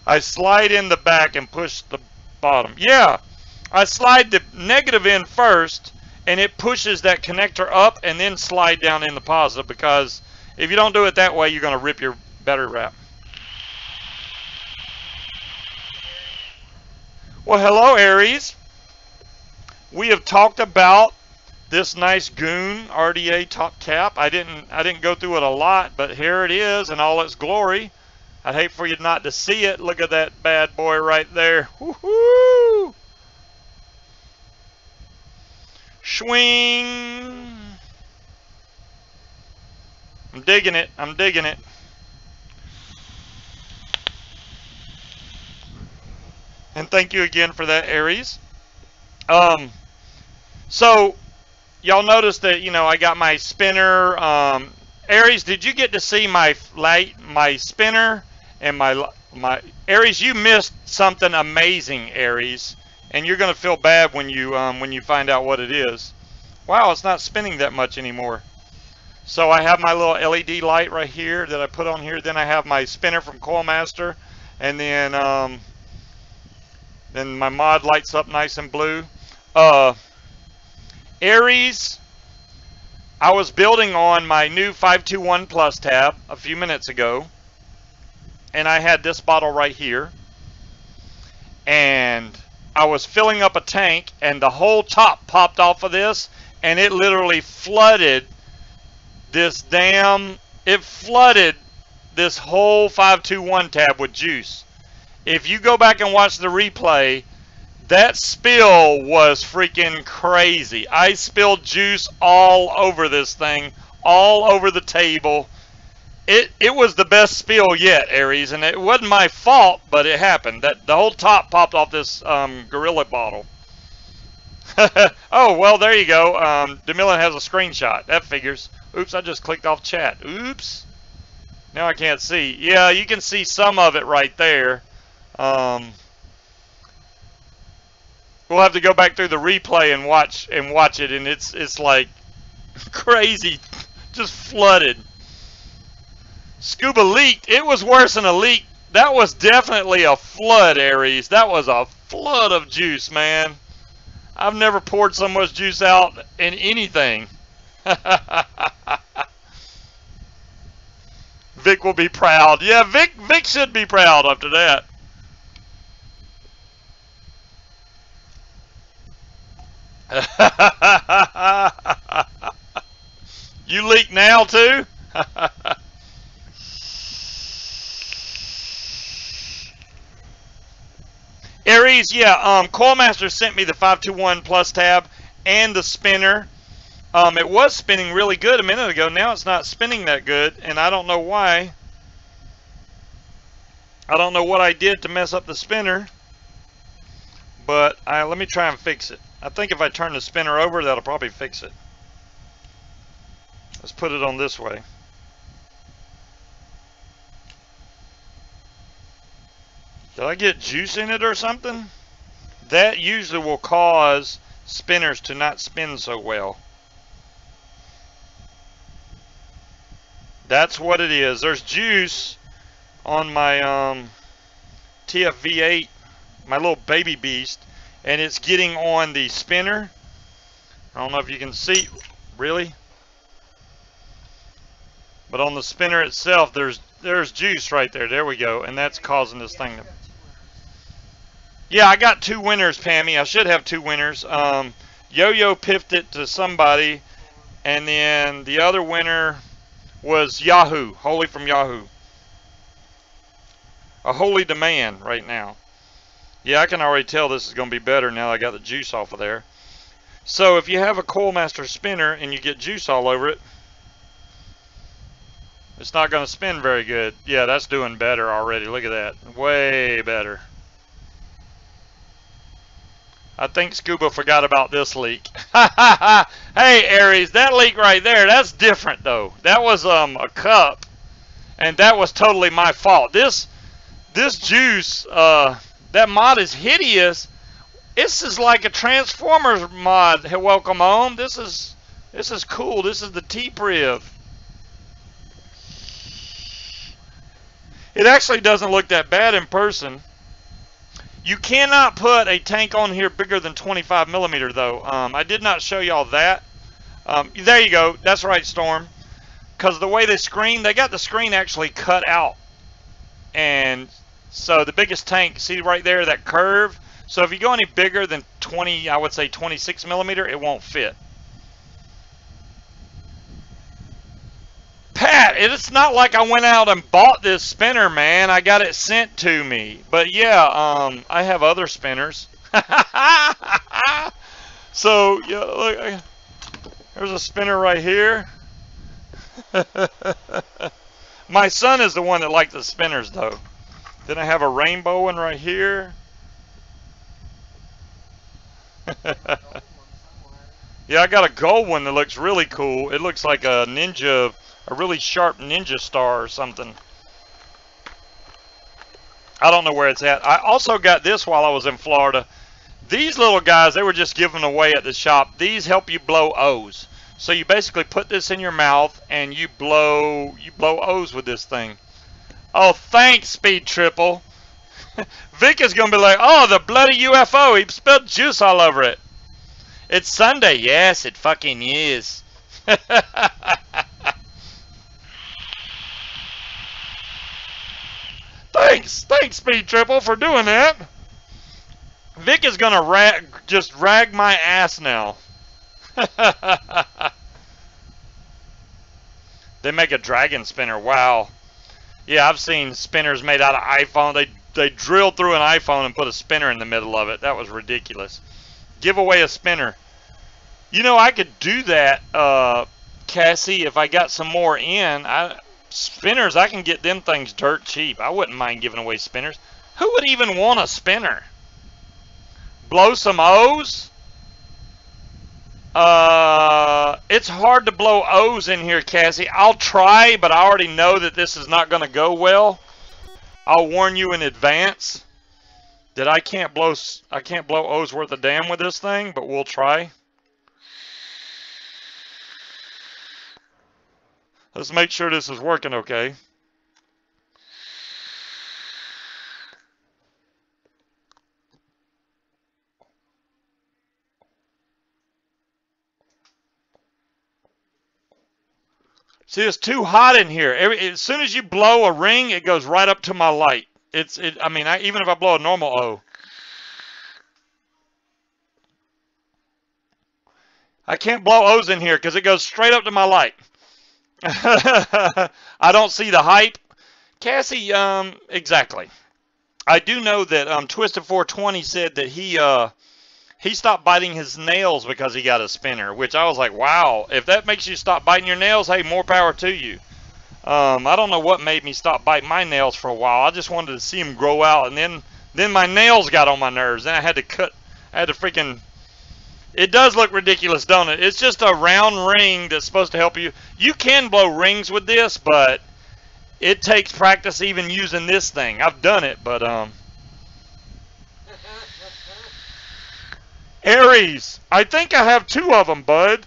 A: I slide in the back and push the bottom. Yeah, I slide the negative in first, and it pushes that connector up, and then slide down in the positive, because if you don't do it that way, you're going to rip your battery wrap. Well, hello, Aries. We have talked about this nice Goon RDA top cap. I didn't go through it a lot, but here it is in all its glory. I'd hate for you not to see it. Look at that bad boy right there. Woohoo! Swing. I'm digging it. I'm digging it. And thank you again for that, Aries. So y'all notice that, you know, I got my spinner. Aries, did you get to see my spinner and my Aries? You missed something amazing, Aries, and you're gonna feel bad when you find out what it is. Wow, it's not spinning that much anymore. So I have my little LED light right here that I put on here. Then I have my spinner from Coilmaster, and then my mod lights up nice and blue. Aries, I was building on my new 521 Plus tab a few minutes ago, and I had this bottle right here, and I was filling up a tank, and the whole top popped off of this, and it literally flooded this it flooded this whole 521 tab with juice. If you go back and watch the replay, that spill was freaking crazy. I spilled juice all over this thing, all over the table. It was the best spill yet, Aries, and it wasn't my fault, but it happened. That the whole top popped off this Gorilla bottle. Oh, well, there you go. DeMillan has a screenshot. That figures. Oops, I just clicked off chat. Oops. Now I can't see. Yeah, you can see some of it right there. We'll have to go back through the replay and watch it, and it's like crazy, just flooded. Scuba leaked. It was worse than a leak. That was definitely a flood, Aries. That was a flood of juice, man. I've never poured so much juice out in anything. Vic will be proud. Yeah, Vic should be proud after that. You leak now too? Aries, yeah, Coilmaster sent me the 521 Plus tab and the spinner. It was spinning really good a minute ago. Now it's not spinning that good, and I don't know why. I don't know what I did to mess up the spinner, but let me try and fix it. I think if I turn the spinner over, that'll probably fix it. Let's put it on this way. Did I get juice in it or something? That usually will cause spinners to not spin so well. That's what it is. There's juice on my TFV8, my little baby beast, and it's getting on the spinner. I don't know if you can see, really, but on the spinner itself, there's there's juice right there. There we go. And that's causing this thing to...
B: You got 2 winners.
A: Yeah, I got 2 winners, Pammy. I should have 2 winners. Yo-Yo piffed it to somebody, and then the other winner was Yahoo, Holy from Yahoo. A holy demand right now. Yeah, I can already tell this is going to be better now I got the juice off of there. So if you have a Coilmaster spinner and you get juice all over it, it's not going to spin very good. Yeah, that's doing better already. Look at that. Way better. I think Scuba forgot about this leak. Hey, Aries, that leak right there, that's different, though. That was a cup, and that was totally my fault. This juice, that mod is hideous. This is like a Transformers mod. Hey, welcome home. This is cool. This is the T-Priv. It actually doesn't look that bad in person. You cannot put a tank on here bigger than 25 millimeter, though. I did not show y'all that. There you go. That's right, Storm. Because the way they screen, they got the screen actually cut out. And so the biggest tank, see right there, that curve? So if you go any bigger than 20, I would say 26 millimeter, it won't fit. Pat, it's not like I went out and bought this spinner, man. I got it sent to me. But yeah, I have other spinners. So, yeah, look, there's a spinner right here. My son is the one that likes the spinners, though. Then I have a rainbow one right here. Yeah, I got a gold one that looks really cool. It looks like a ninja, a really sharp ninja star or something. I don't know where it's at. I also got this while I was in Florida. These little guys, they were just given away at the shop. These help you blow O's. So you basically put this in your mouth and you blow O's with this thing. Oh, thanks, Speed Triple. Vic is going to be like, oh, the bloody UFO. He spilled juice all over it. It's Sunday. Yes, it fucking is. Thanks, Speed Triple, for doing that. Vic is going to just rag my ass now. They make a dragon spinner. Wow. Yeah, I've seen spinners made out of iPhone. They drilled through an iPhone and put a spinner in the middle of it. That was ridiculous. Give away a spinner. You know, I could do that, Cassie, if I got some more in. Spinners, I can get them things dirt cheap. I wouldn't mind giving away spinners. Who would even want a spinner? Blow some O's? It's hard to blow O's in here, Cassie. I'll try, but I already know that this is not going to go well. I'll warn you in advance that I can't blow O's worth a damn with this thing, but we'll try. Let's make sure this is working okay. See, it's too hot in here. As soon as you blow a ring, it goes right up to my light. I mean, even if I blow a normal O. I can't blow O's in here because it goes straight up to my light. I don't see the hype. Cassie, exactly. I do know that Twisted420 said that he stopped biting his nails because he got a spinner, which I was like, wow, if that makes you stop biting your nails, hey, more power to you. I don't know what made me stop biting my nails for a while. I just wanted to see them grow out, and then my nails got on my nerves. Then I had to freaking... It does look ridiculous, don't it? It's just a round ring that's supposed to help you. You can blow rings with this, but it takes practice even using this thing. I've done it, but Aries, I think I have 2 of them, bud.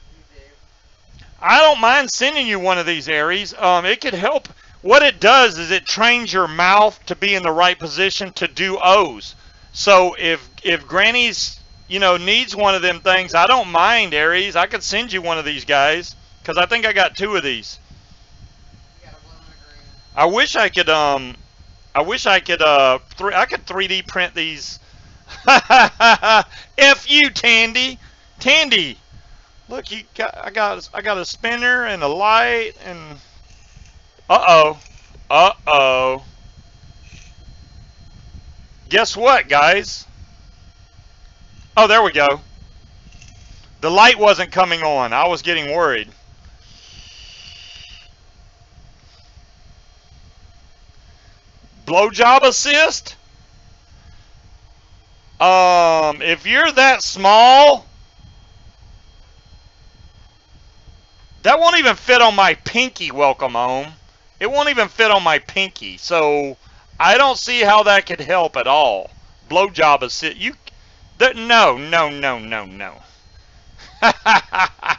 A: I don't mind sending you one of these, Aries. It could help. What it does is it trains your mouth to be in the right position to do O's. So if Granny's, you know, needs one of them things, I don't mind, Aries. I could send you one of these guys because I think I got 2 of these.
B: You got a blue and a green.
A: I wish I could I could 3D print these. F you, Tandy. Tandy, look, I got a spinner and a light and uh-oh. Uh-oh. Guess what, guys? Oh, there we go. The light wasn't coming on. I was getting worried. Blowjob assist? If you're that small, that won't even fit on my pinky, welcome home. It won't even fit on my pinky. So I don't see how that could help at all. Blowjob assist. No, no, no, no, no. I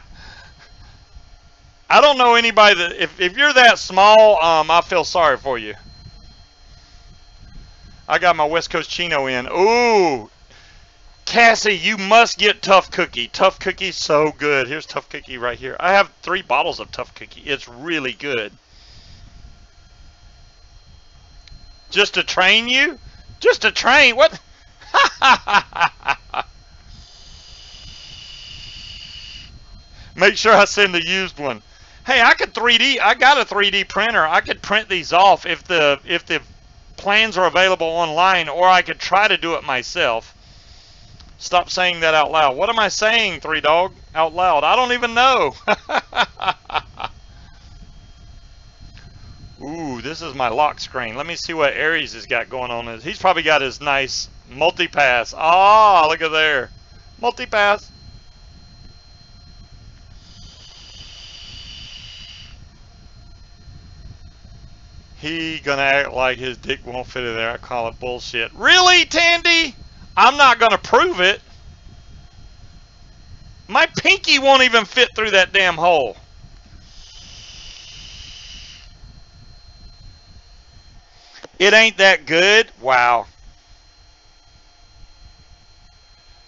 A: don't know anybody that if you're that small, I feel sorry for you. I got my West Coast Chino in. Ooh, Cassie, you must get Tough Cookie. Tough Cookie's so good. Here's Tough Cookie right here. I have 3 bottles of Tough Cookie. It's really good. Just to train you? Just to train? What? Make sure I send the used one. Hey, I could 3D. I got a 3D printer. I could print these off if the plans are available online, or I could try to do it myself. Stop saying that out loud. What am I saying, 3Dog? Out loud? I don't even know. Ooh, this is my lock screen. Let me see what Aries has got going on. He's probably got his nice multi-pass. Ah, look at there. Multi-pass. He gonna act like his dick won't fit in there. I call it bullshit. Really, Tandy? I'm not gonna prove it. My pinky won't even fit through that damn hole. It ain't that good? Wow.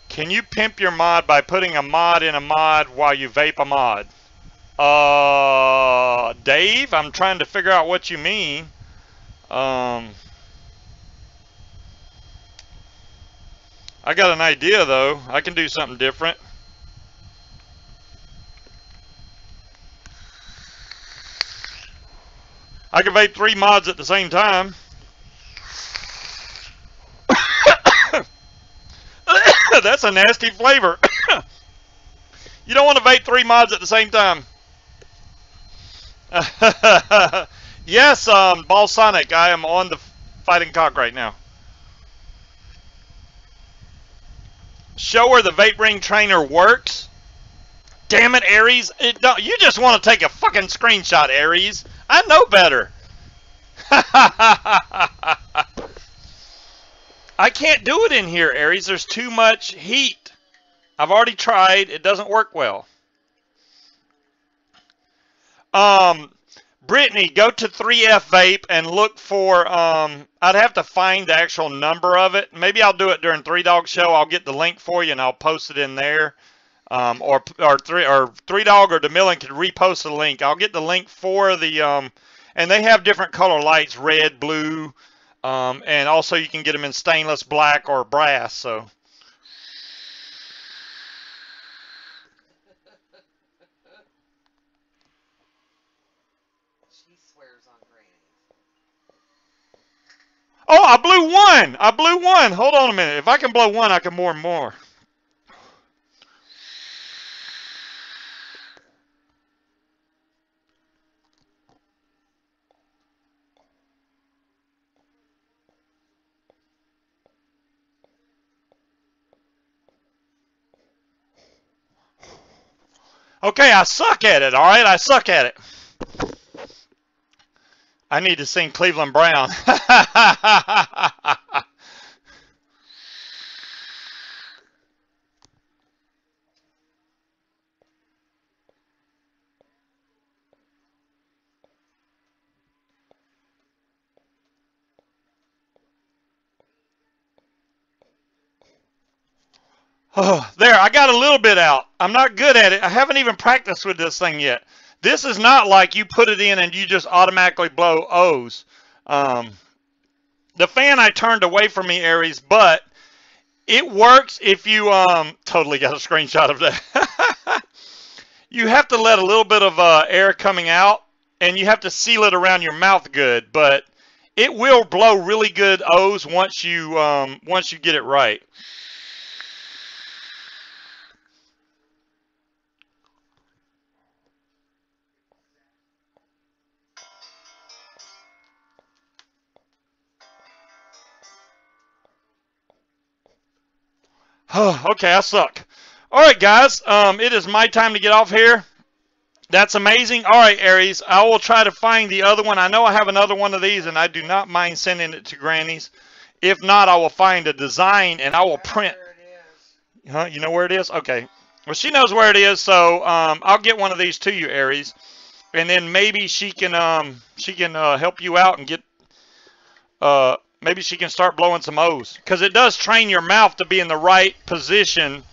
A: Can you pimp your mod by putting a mod in a mod while you vape a mod? Dave, I'm trying to figure out what you mean. I got an idea though. I can do something different. I can vape 3 mods at the same time. That's a nasty flavor. You don't want to vape 3 mods at the same time. Yes, Balsonic, I am on the fighting cock right now. Show where the vape ring trainer works. Damn it, Aries. You just want to take a fucking screenshot, Aries. I know better. I can't do it in here, Aries. There's too much heat. I've already tried. It doesn't work well. Brittany, go to 3F Vape and look for, I'd have to find the actual number of it. Maybe I'll do it during 3Dog Show. I'll get the link for you and I'll post it in there. Or 3Dog or DeMillan can repost the link. I'll get the link for the, and they have different color lights, red, blue, and also you can get them in stainless, black, or brass, so. Oh, I blew 1. I blew 1. Hold on a minute. If I can blow 1, I can more and more. Okay, I suck at it, all right? I suck at it. I need to sing Cleveland Brown. Oh, there, I got a little bit out. I'm not good at it. I haven't even practiced with this thing yet. This is not like you put it in and you just automatically blow O's. The fan I turned away from me, Aries, but it works if you totally got a screenshot of that. You have to let a little bit of air coming out, and you have to seal it around your mouth good, but it will blow really good O's once you get it right. Okay, I suck. All right, guys, it is my time to get off here. That's amazing. All right, Aries, I will try to find the other one. I know I have another one of these, and I do not mind sending it to Granny's. If not, I will find a design, and I will print. Huh? You know where it is? Okay. Well, she knows where it is, so I'll get one of these to you, Aries, and then maybe she can help you out and get maybe she can start blowing some O's, because it does train your mouth to be in the right position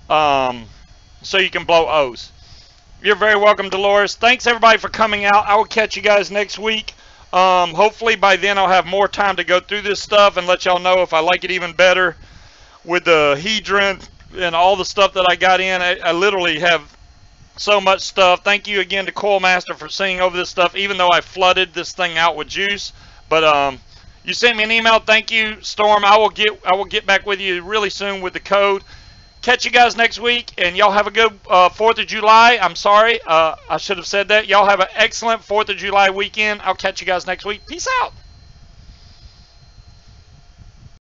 A: so you can blow O's. You're very welcome, Dolores. Thanks, everybody, for coming out. I will catch you guys next week. Hopefully, by then, I'll have more time to go through this stuff and let y'all know if I like it even better with the hedron and all the stuff that I got in. I literally have so much stuff. Thank you again to Coil Master for seeing over this stuff, even though I flooded this thing out with juice. But you sent me an email. Thank you, Storm. I will get back with you really soon with the code. Catch you guys next week, and y'all have a good 4th of July. I'm sorry, I should have said that. Y'all have an excellent 4th of July weekend. I'll catch you guys next week. Peace out.